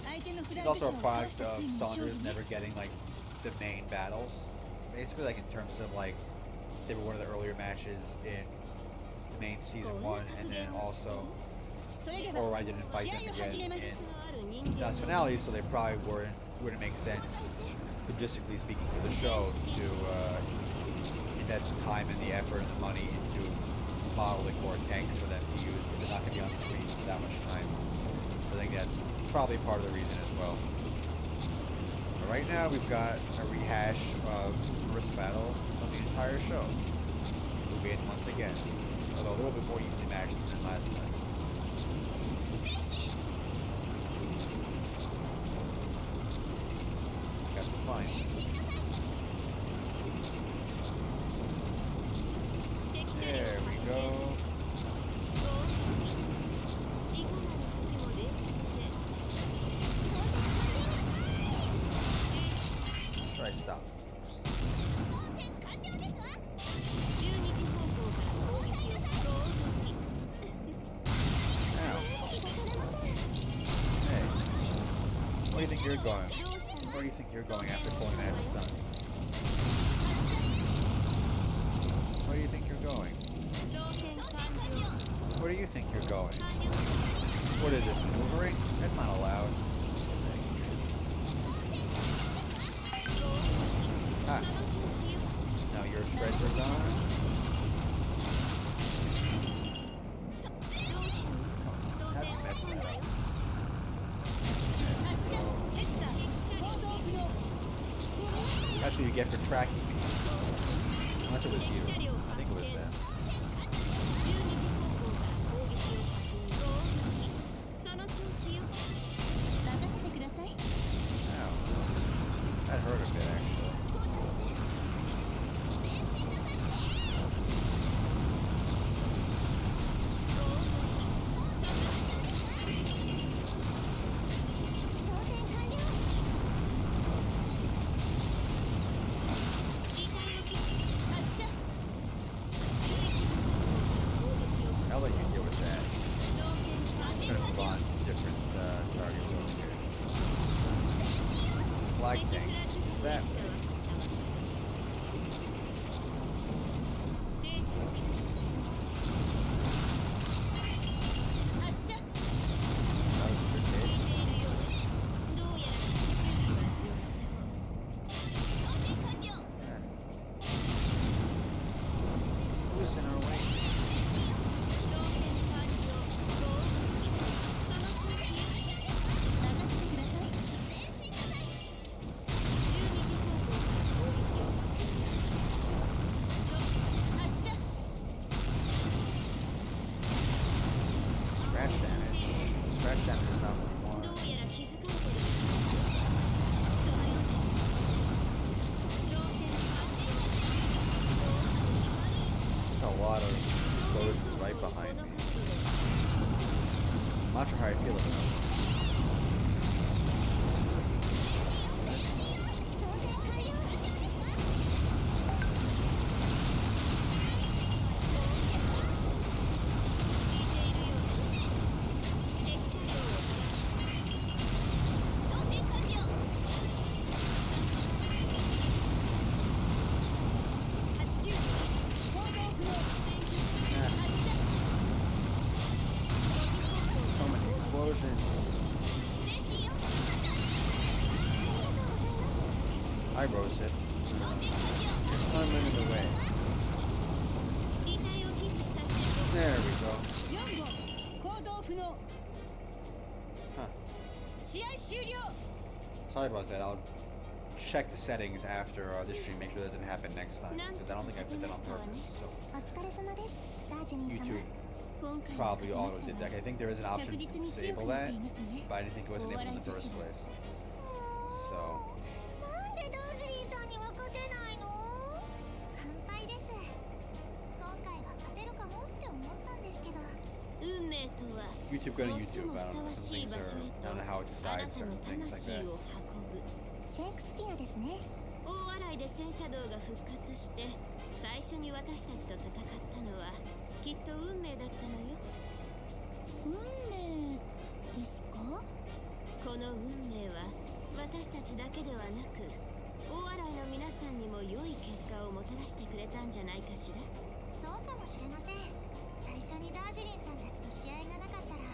相手のフラ It's ッグ also 賞 a を product 倒したチー of ムの勝利 Saunders ね。 never getting like the main battles. Basically, like in terms of like they were one of the earlier matches in the main season 1, and then also それで or は I didn't fight 試 them 合を again 始めます。 in Last finale, so they probably wouldn't make sense logistically speaking for the show to invest the time and the effort and the money into modeling more tanks for them to use if they're not going to be on screen for that much time. So I think that's probably part of the reason as well. But right now we've got a rehash of the first battle of the entire show. We'll win once again, although a little bit more evenly matched than last time. Got to find. There we go. Should I stop first? 装填完了ですわ12時方向から攻撃を総動き。 Ow. 気が取れません Hey. Where do you think you're going? Where do you think you're going after pulling that stun? Where do you think you're going? 装填完了。 Where do you think you're going? 完了。 What is this, maneuvering? That's not allowed. Ah, その調子よ。 now your treads are gone. どうしたの？装 That 填 messed 完 that 了 up. よ。発射ヘッダー行動不能。 That's what you get for tracking me. Unless it was 敵 you. 車両 I think it was them. 12時方向から攻撃を確認。その調子よ。任せてください。 Ow. That hurt a bit, actually. 装填完了 発射 I'll let you deal with that. 装填 Gonna move on to different targets over here. Flag 敵 tank. フラッグ What's 車の位 that? 置が分かったわ。停止。発射 That was a good 聞い hit. ているようです。どうやら準備は順調。装填完了。 Yeah. Who's in our way? 装填完了。その調子よ。任せてください。 12時方向から攻撃を確認。発射 Scratch damage. Scratch damage is not what we ど want. うやら気づかれてる。そのようです。装填完了。 There's a lot of 正面 explosions 走 right 行にこ behind の me. 角度で I'm not sure how I feel about it. 装填完了 聞いているようです。敵車両を装填完了。89式行動不能。 Yeah, 発射 so many explosions. 前進よ I rose it. 装填完了 I'm in the way. 遺体を切って殺傷。 There we go. 4号行動不能。 Huh. 試合終了。 Sorry about that. I'll check the settings after this stream, make sure that doesn't happen next time. Because I don't think I did that on purpose. So お疲れ様ですダージリン様 YouTube 今回は probably 勝て auto ま did した that. が I think there is an 着 option 実 to に強く disable なって that, いますね。 but I didn't think it was お enabled 笑 in い the 女子 first は place. So なんでダージリンさんには勝てないの乾杯です今回は勝てるかもって思ったんですけど運命とは YouTube, go to 最 YouTube. も I ふ don't さ know. わしい Some things 場 are 所へ I don't know how it とあな decides たの certain things like 魂 that. を運ぶ。シェイクスピアですね大洗で戦車道が復活して最初に私たちと戦ったのはきっと運命だったのよ。運命ですか？この運命は私たちだけではなく大洗の皆さんにも良い結果をもたらしてくれたんじゃないかしら。そうかもしれません。最初にダージリンさんたちと試合がなかったら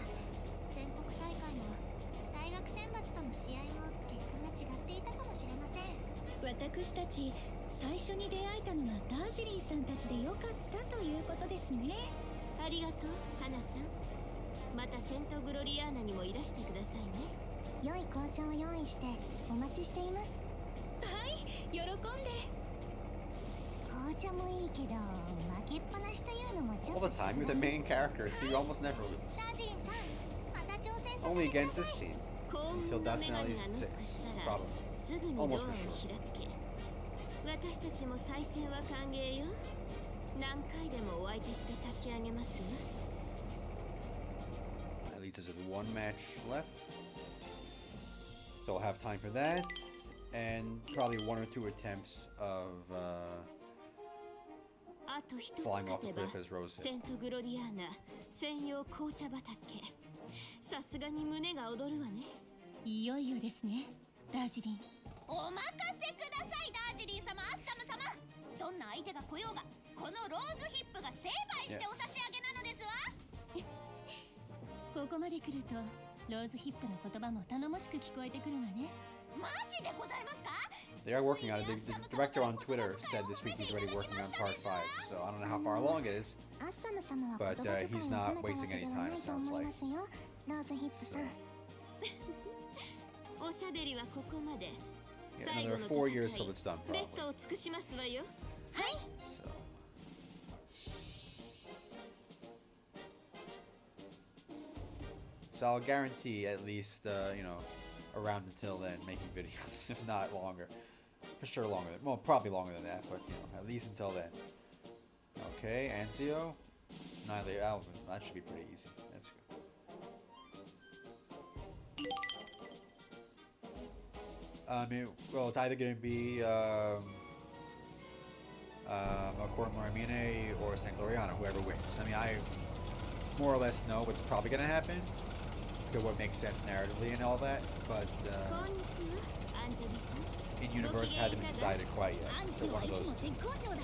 全国大会も大学選抜との試合も結果が違っていたかもしれません。私たち最初に出会えたのがダージリンさんたちでよかったということですね。ありがとう花さん。またセントグロリアーナにもいらしてくださいね。良い紅茶を用意してお待ちしています。はい、喜んで。紅茶もいいけど負けっぱなしというのもちょっ All と the time, you're the main character, so you almost never lose. ダージリンさん、また挑戦させ Only てくだ against さ this い。 team. 幸運 Until の Dust 女神 Finale がノック 6, したら probably. すぐにドアを Almost 開 for sure. け。私たちも再戦は歓迎よ。何回でもお相手して差し上げますわ。 At least there's one match left. So we'll have time for that. And probably one or two attempts of あと一つ flying 勝 off the てば cliff as Rose セ hit. ントグロリアーナ専用紅茶畑。さすがに胸が躍るわね。いよいよですね、ダージリン。お任せください、ダージリン様、アッサム様。どんな相手が来ようが、このローズヒップが成敗してお差し上げなのですわ。ここまで来るとローズヒップの言葉も頼もしく聞こえてくるわね。マジでございますか？ They are working on it. The director on Twitter said this week he's already working on part 5. So I don't know how far along it is. アッサム様は But, 言葉遣い he's を not 褒めたわ wasting け any では time, ない it と sounds 思い like. ますよ、ローズヒップさん。おしゃべりはここまで。 Yeah, 最後 another の 4 years 戦 till it's done, い、ベスト probably. を尽くしますわよ。 So. So I'll guarantee at least, around until then, making videos, if not longer. For sure longer than, well, probably longer than that, but, at least until then. Okay, Anzio. Neither Alvin. That should be pretty easy. That's good. It's either going to be, Cor Moramine or San Gloriano, whoever wins. I mean, I more or less know what's probably going to happen. Because what makes sense narratively and all that, but こんにちは、アンジョビさん。 in universe hasn't been decided quite yet. アン So チ one はい of つ those. も絶好調だ。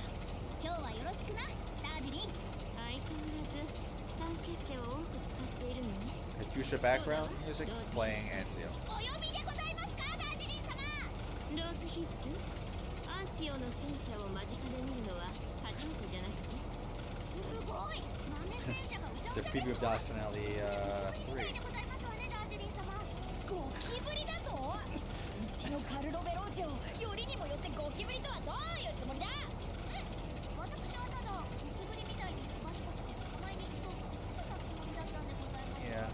今日はよろしくな、ダージリン。相変わらず短決定を多く使っているのね。 Katusha background music playing Anzio. お呼びでございますか、ダージリン様。ローズヒップ、アンツィオの戦車を間近で見るのは初めてじゃなくて。すごい。豆戦車がうじゃ It's う a じゃ preview で of す DOS わ。 Finale みたい 3. でございますわね、ダージリン様。ゴキブリだと？うちのカルロベローチェをよりにもよってゴキブリとはどういうつもりだ？私はただゴキブリみたいにすばしこくて捕まえに行きそうと思ったつもりだったんでございます。 Yeah.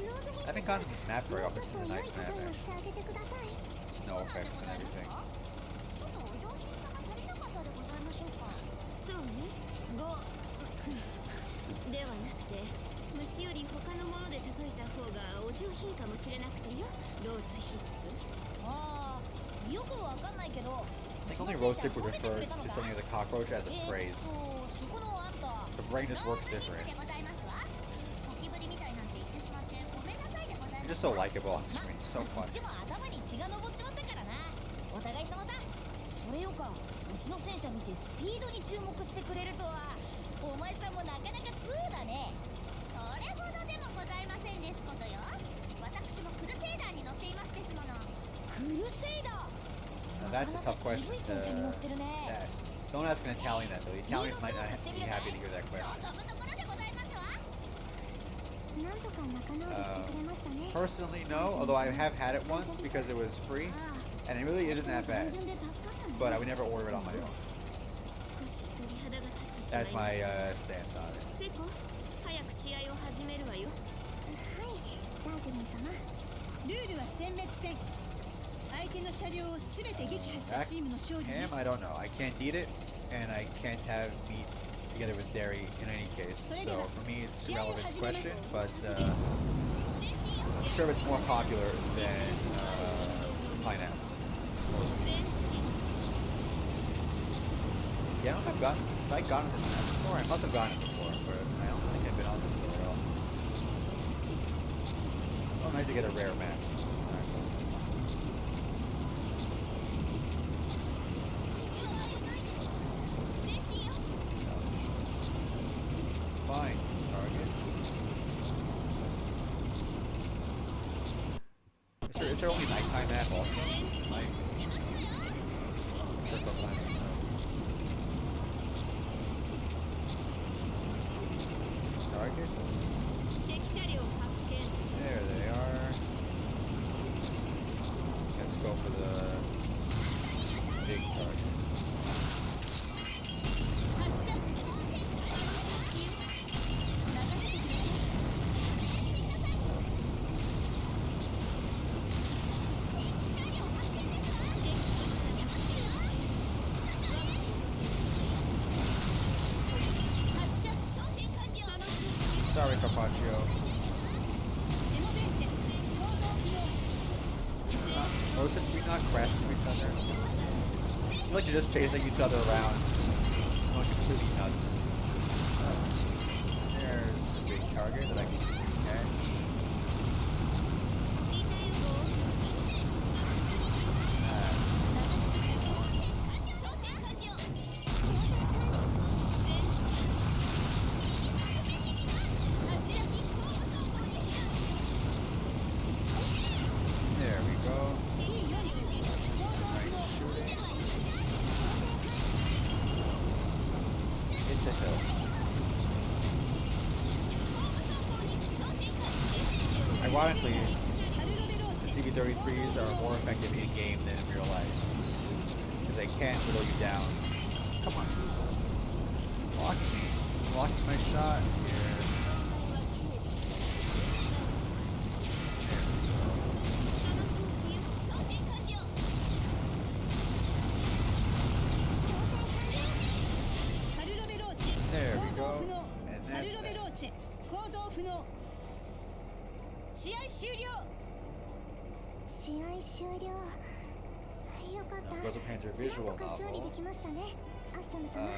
ローズヒッ I プ haven't さん、 gone to this map very もう often. ちょ This っ is と a 良い nice こ map とを actually. してあげてください。 Snow effects and everything. ちょっとお上品さが足りなかったでございましょうか。そうね、ではなくて、虫より他のもので例えた方がお上品かもしれなくてよ、ローズヒップ。ああ、よくわかんないけど。 I think only Rose Tip would refer to something as a cockroach as a phrase. そこのあんた。 The brain just works ローズヒッ different. プでございますわ。ゴキブリみたいなんて言ってしまってごめんなさいでござい You're ま just す。 so likable on screen. It's so こっ funny. ちも頭に血が上っちまったからな。お互い様さ。それよか、うちの戦車見てスピードに注目してくれるとは。お前さんもなかなか通だね。それほどでもございませんですことよ。私もクルセイダーに乗っていますですもの。クルセイダー。 Now that's a tough question 渋い戦車に乗ってるね。 to ask. Don't ask an Italian that though. The Italians might not be happy to hear that 望 question. むところでございますわ。なんとか仲直りしてくれましたね。 Personally, no. Although I have had it once because it was free, and it really isn't that 単 bad. 純で助かったね。 But I would never order it on my own. 少し鳥肌が立ってしまい That's ま my した。 stance on it. ペコ、早く試合を始めるわよ。はい、ダージリン様。ルールは殲滅戦。相手の車両をすべて撃破したチームの勝利ね。 Ham, I don't know. I can't eat it, and I can't have meat together with dairy in any case. So for me, it's a relevant question, but I'm sure it's more popular than pineapple. 前進。 Yeah, I don't know if I've gotten this map before. I must have gotten it before, but nice to get a rare match sometimes. Fine targets. Is there only nighttime map also? Like, just a planet. Targets. There they are. Let's go for the big target. Sorry, Carpaccio. Most of we not crash into each other. I feel like you're just chasing each other around. Going completely nuts. There's the big target that I can easily catch. There we go. Nice shooting. Hit the hill. Ironically, the CB-33s are more effective in game than in real life. Because they can't whittle you down. Come on, blocking my shot here. There we go. And that's that. 試合終了。試合終了。よかった。 Girls Und Panzer なん visual とか勝利で novel. きましたね。アッサム様。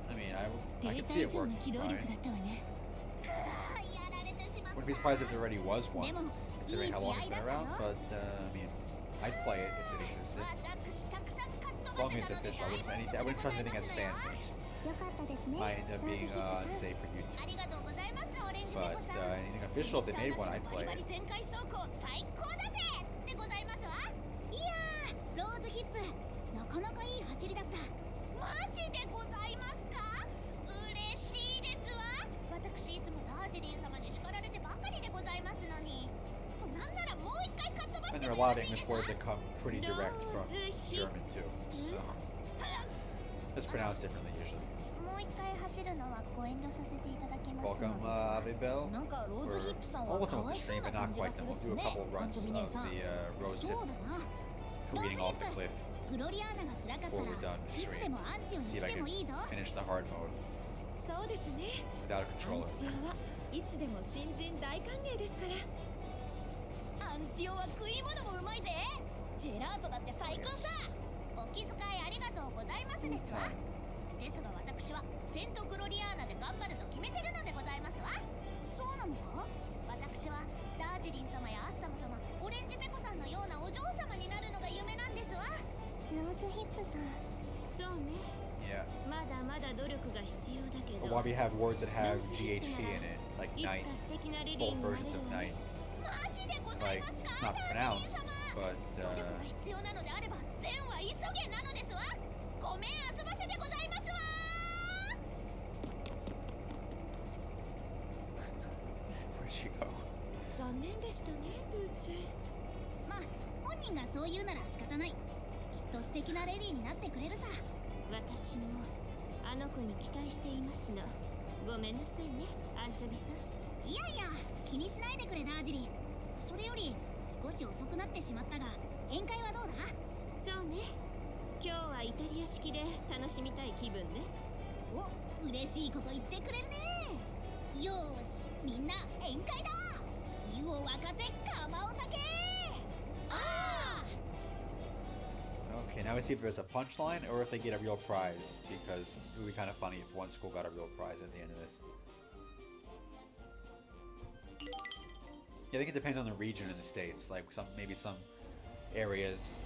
I mean, I デ can ータ see 以 it 上 working の機動力だ fine. ったわね。やられてしまった。 Wouldn't be surprised if there already was one, でも、いい considering 試 how long 合 it's だ been ったよ。 around. But I mean, I'd play it if it existed. 私たくさんかっ飛 Long ば as せ it's たので official, 大 I 満 wouldn't 足 trust でござい anything ま as す fan よ。 based. よかったですね。 Might end up being ラズ unsafe for YouTube. ありがとうございますオレンジペ But コさん。 anything official, if they made one, I'd バ play リバリ it. 全開走行最高だぜでございますわ。いやー、ローズヒップなかなかいい走りだった。マジでございますか？嬉しいですわ。私いつもダージリン様に叱られてばかりでございますのに。なんならもう一回かっ飛ばし And て there are も a よ lot ろ of しいで English すわ。 words that come pretty direct from German too. So it's pronounced differently usually. もう一回走るのはご遠慮させていただきますの Welcome, ですが。 Abibel. なんかローズヒップさん We're はか almost わ on い the そう stream, な but 感 not じが quite す done. るっ We'll す do a ね。 couple アン runs チョ of ビネさん。 the rose そ zip うだな。 getting off the cliff グロリアーナが辛かった before ら we're done いつ stream. でもアンツィオに See 来 if I て can もいいぞ。 finish the hard mode そうですね。 without a アン controller. ツヨはいつでも新人大歓迎ですから。アンツィオは食い物もうまいぜ。ジェラートだって最高さ。お気遣いありがとうございますですわ。ですが私はセントグロリアーナで頑張ると決めてるのでございますわ。そうなのか？私はダージリン様やアッサム様、オレンジペコさんのようなお嬢様になるのが夢なんですわ。ローズヒップさん。そうね。 Yeah. まだまだ努力が必要だけ But ど。 why do you have words that have ローズヒップ GHT なら in it? Like いつ night, か素敵なレディー both になれ versions る of わね night. マジでござい Like, ます it's か？ not ダージリン pronounced, 様。 but 努力が必要なのであれば善は急げなのですわ。ごめん遊ばせてございますわ。 where'd she go? 残念でしたね、ドゥーチェ。まあ本人がそう言うなら仕方ない。きっと素敵なレディーになってくれるさ。私もあの子に期待していますの。ごめんなさいね、アンチョビさん。いやいや気にしないでくれダージリン。それより少し遅くなってしまったが宴会はどうだ？そうね。今日はイタリア式で楽しみたい気分ね。お、嬉しいこと言ってくれるね。よーしみんな宴会だ。湯を沸かせ釜を炊け。ああ Okay, now we see if there's a punchline or if they get a real prize, because it would be kind of funny if one school got a real prize at the end of this. Yeah, I think it depends on the region in the States. Like maybe some areas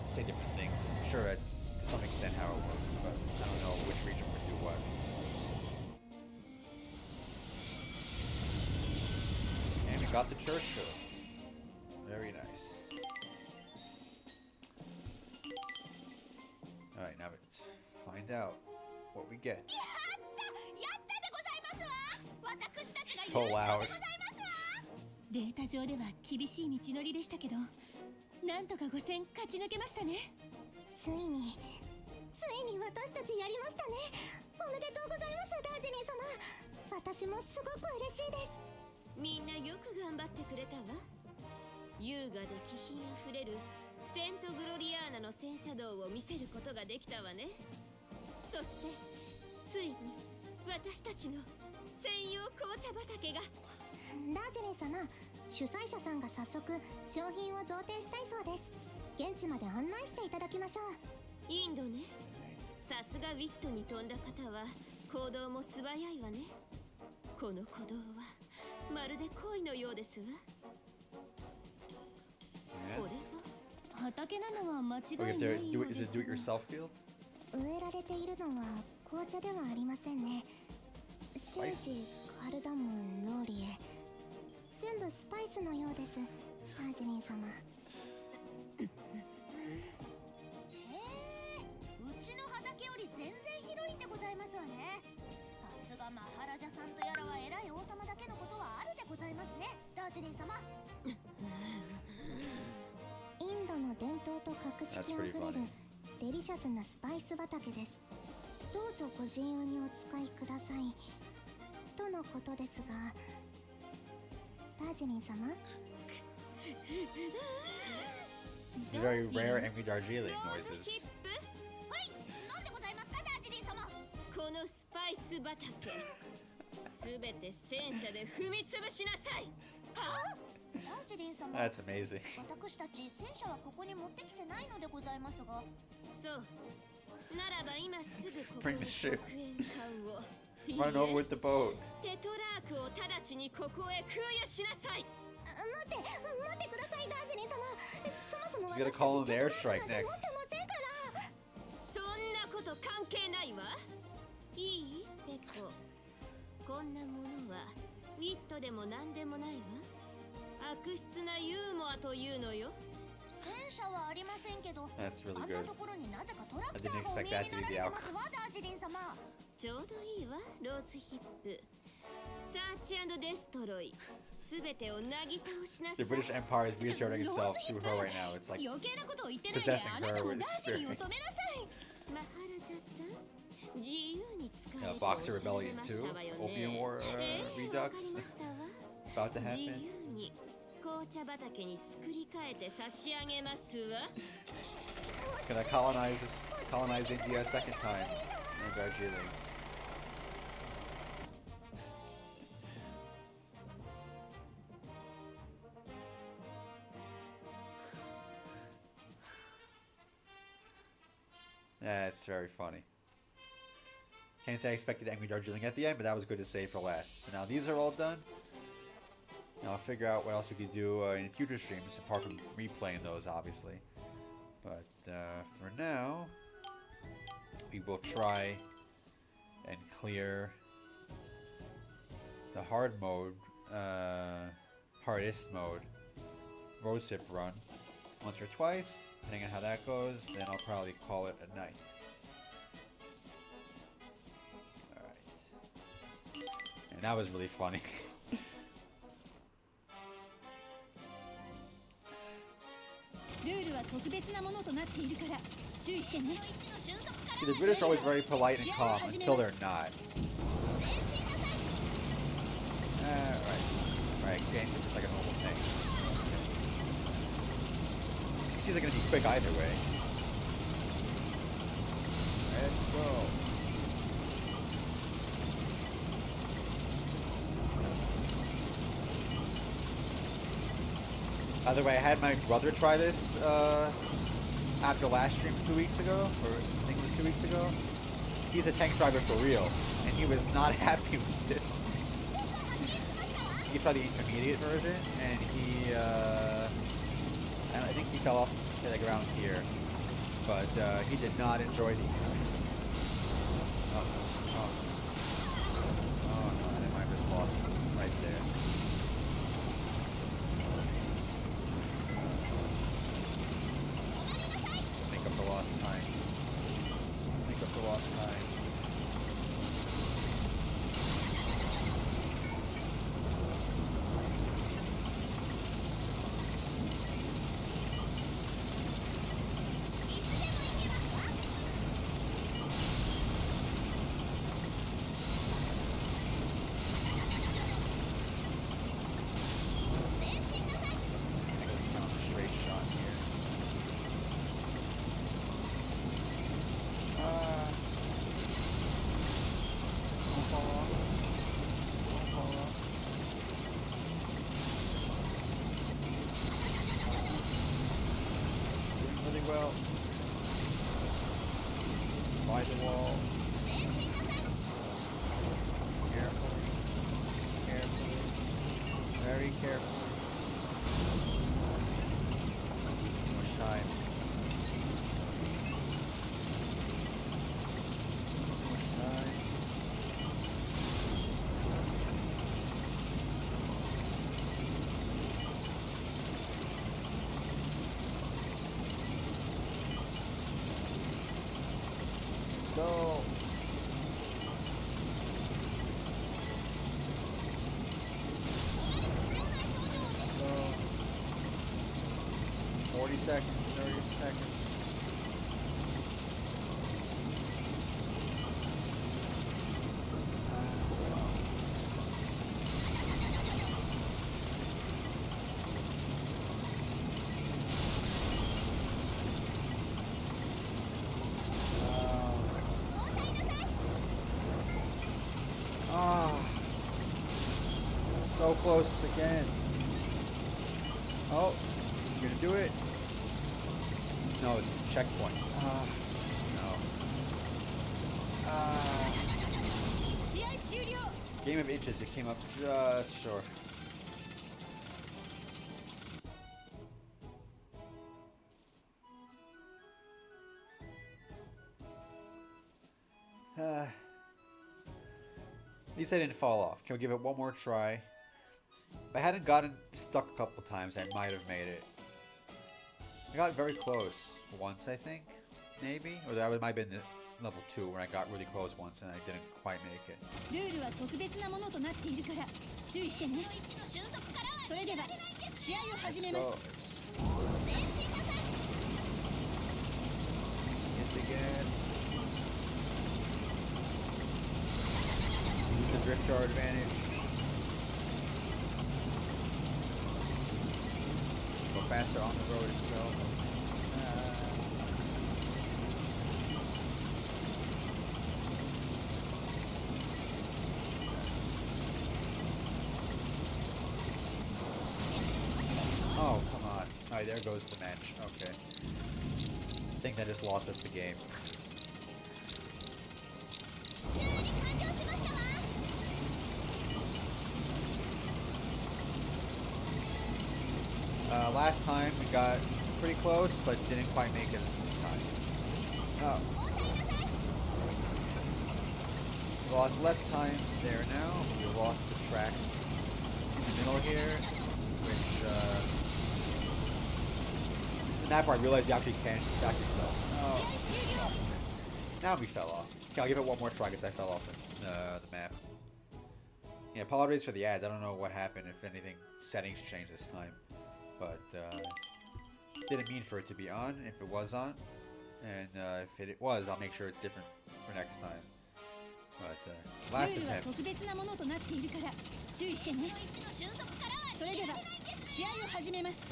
say different things. I'm sure that's to some extent how it works, but I don't know which region would do what. And we got the church show. Very nice. Alright, now let's find out what we get. やったでございますわ。私たちが So 優勝 loud. でございますわ。データ上では厳しい道のりでしたけど、なんとか5戦勝ち抜けましたね。ついに私たちやりましたね。おめでとうございますダージニー様。私もすごく嬉しいです。みんなよく頑張ってくれたわ。優雅で気品あふれるセントグロリアーナの戦車道を見せることができたわね。そしてついに私たちの専用紅茶畑が。ダージニー様、主催者さんが早速商品を贈呈したいそうです。現地まで案内していただきましょう。インドね。さすがウィットに飛んだ方は行動も素早いわね。この鼓動はまるで恋のようですわ。これは畑なのは間違 Oh, い you な have い to よ do う it. で Is す it do-it-yourself field? 植えられているのは紅茶ではありませんね。セージ、カルダモン、ローリエ、全部スパイスのようですダージニー様。うちの畑より全然広いんでございますわね。さすがマハラジャさんとやらは偉い王様だけのことはあるでございますね、ダージニー様。インドの伝統と格式あふれ That's pretty るデリシャスなスパイス畑です。どうぞご自由にお使いくださいとのことですが、ダージニー様。 These are very rare Angry Darjeeling ローズ noises. ヒップ。はい、なんでございますかダージニー様。このスパイス畑すべて戦車で踏みつぶしなさい。ダージリン様、 That's amazing. 私たち戦車はここに持ってきてないのでございますが。そうならば今すぐここ Bring に the ship. 黒煙艦をいい Run over え with the boat. テトラークを直ちにここへ空輸しなさい。待ってくださいダージニー様。そもそも He's 私 gonna たち call in the テトラ airstrike ークなんて持って next. ませんから。そんなこと関係ないわ。いいペコ、こんなものはウィットでも何でもないわ。悪質なユーモアというのよ。戦車はありませんけど、 That's really あんな good. ところになぜかトラク I タ didn't ーがお expect 見え that に to な be ら the れて outcome. ますわダージリン様。ちょうどいいわローズヒップ。サーチ&デストロイすべてをなぎ倒しなさ The い。 British Empire is reasserting itself through her right now. It's like 余計なことを言ってないで possessing あなた her も with ダージに spirit. を止めなさい。マハラジャさん、自由に使え Yeah, と Boxer おっしゃられ Rebellion まし too. たわよね。 Opium War わか Redux りましたわ。 about to 自 happen. 由に紅茶畑に作り変えて差し上げますわ。 It's gonna colonize India a second time in Darjeeling. That's very funny. Can't say I expected Angry Darjeeling at the end, but that was good to save for last. So now these are all done. Now I'll figure out what else we could do in future streams, apart from replaying those, obviously. But for now, we will try and clear the hard mode, hardest mode, Rosehip run once or twice, depending on how that goes. Then I'll probably call it a night. Alright. And that was really funny. The British are always very polite and calm until they're not. Alright, game just like a normal tank. These are gonna be quick either way. Let's go. By the way, I had my brother try this after last stream 2 weeks ago, or I think it was 2 weeks ago. He's a tank driver for real, and he was not happy with this. he tried the intermediate version, and he, I think he fell off to the ground here, but he did not enjoy the experience. Oh, no, I might have just lost right there. Make up the lost time. Make up the lost time. Well, by the wall. Carefully. Carefully. Very carefully. Not losing too much time. Too much time. Let's go. Let's go. 40 seconds, 30 seconds. So close again. Oh, you're gonna do it? No, it's a checkpoint. No. Game of inches, it came up just short. At least I didn't fall off. Can we give it one more try? If I hadn't gotten stuck a couple times, I might have made it. I got very close once, I think. Maybe? Or that might have been level 2 when I got really close once and I didn't quite make it. Let's go. Hit the gas. Use the drift car advantage. Go faster on the road itself. Oh, come on. Alright, there goes the match. Okay. I think that just lost us the game. Last time we got pretty close, but didn't quite make it in time. Oh. We lost less time there now. We lost the tracks in the middle here, which this is the map where I realized you actually can't track yourself. Oh. Now we fell off. Okay, I'll give it one more try because I fell off the map. Yeah, apologies for the ads. I don't know what happened, if anything, settings changed this time. But didn't mean for it to be on if it was on. And if it was, I'll make sure it's different for next time. But last attempt. If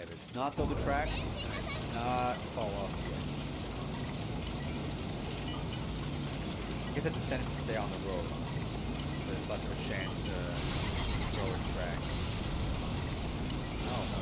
it's not though the tracks, it's not fall off yet. I guess I have to send it to stay on the road. There's less of a chance to throw a track. Oh, no.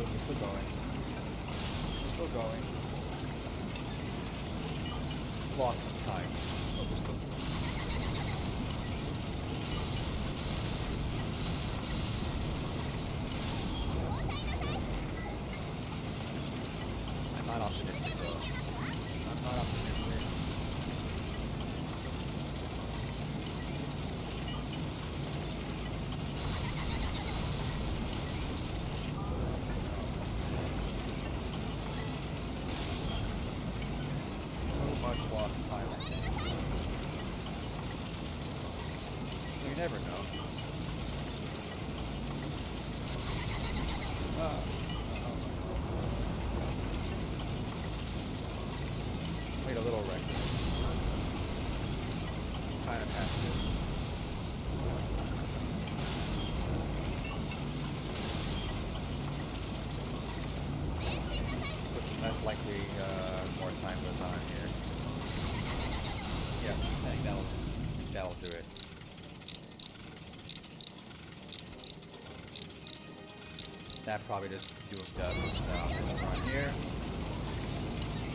we're still going. We're still going. Lost some time. But we're still going. I'm not optimistic though. I'm not optimistic. Much lost time. You never know. Wait a little reckless. Kind of have to. But less likely more time goes on here. Yeah, I think that'll do it. That probably just doomed us this run here.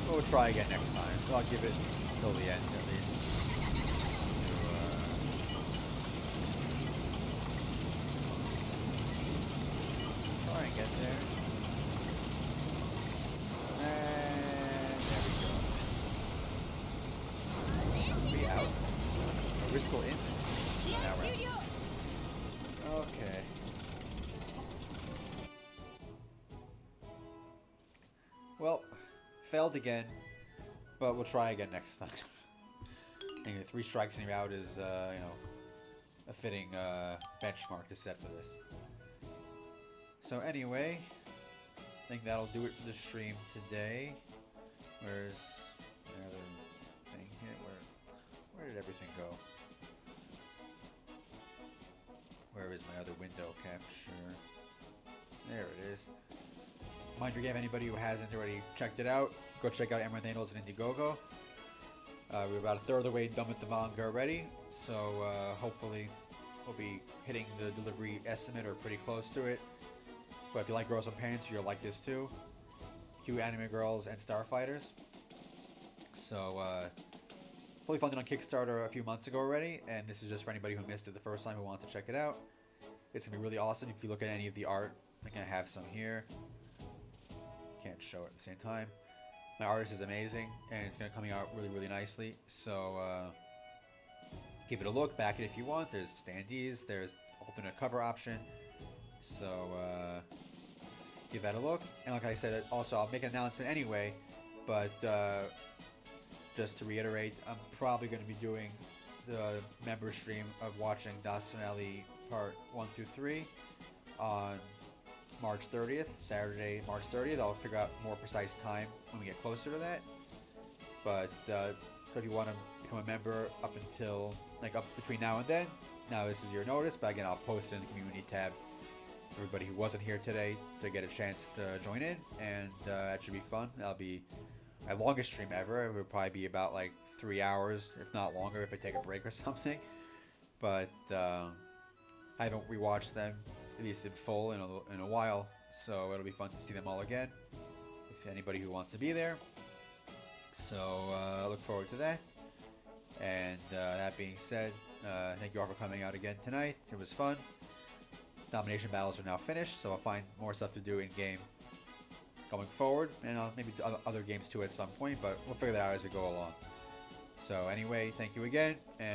We'll try again next time. But I'll give it till the end at least. To, try and get there. And there we go. We out. We're still in this. Now we're out. Okay. Well, failed again, but we'll try again next time. Anyway, 3 strikes and you're out is, you know, a fitting benchmark to set for this. So anyway, I think that'll do it for the stream today. Where's the other thing here? Where did everything go? Where is my other window capture? There it is. Mind your game, anybody who hasn't already checked it out, go check out Amaranth Angels and Indiegogo. We're about a third of the way done with the manga already, so hopefully we'll be hitting the delivery estimate or pretty close to it. But if you like Girls Und Panzer, you'll like this too. Cute anime girls and starfighters. So fully funded on Kickstarter a few months ago already, and this is just for anybody who missed it the first time who wants to check it out. It's gonna be really awesome. If you look at any of the art, I think I have some here. Can't show it at the same time. My artist is amazing, and it's going to coming out really, really nicely. So give it a look. Back it if you want. There's standees. There's alternate cover option. So give that a look. And like I said, also I'll make an announcement anyway. But just to reiterate, I'm probably going to be doing the member stream of watching Das Finale Part 1 through 3 on March 30th, Saturday, March 30th. I'll figure out more precise time when we get closer to that. But so if you want to become a member up until up between now and then, now this is your notice. But again, I'll post it in the community tab for everybody who wasn't here today to get a chance to join in, and that should be fun. That'll be my longest stream ever. It will probably be about 3 hours, if not longer, if I take a break or something. But I haven't rewatched them, at least in full, in a while, so it'll be fun to see them all again, if anybody who wants to be there. So I look forward to that. And that being said, thank you all for coming out again tonight. It was fun. Domination battles are now finished, so I'll find more stuff to do in game going forward, and I'll maybe do other games too at some point, but we'll figure that out as we go along. So anyway, thank you again, and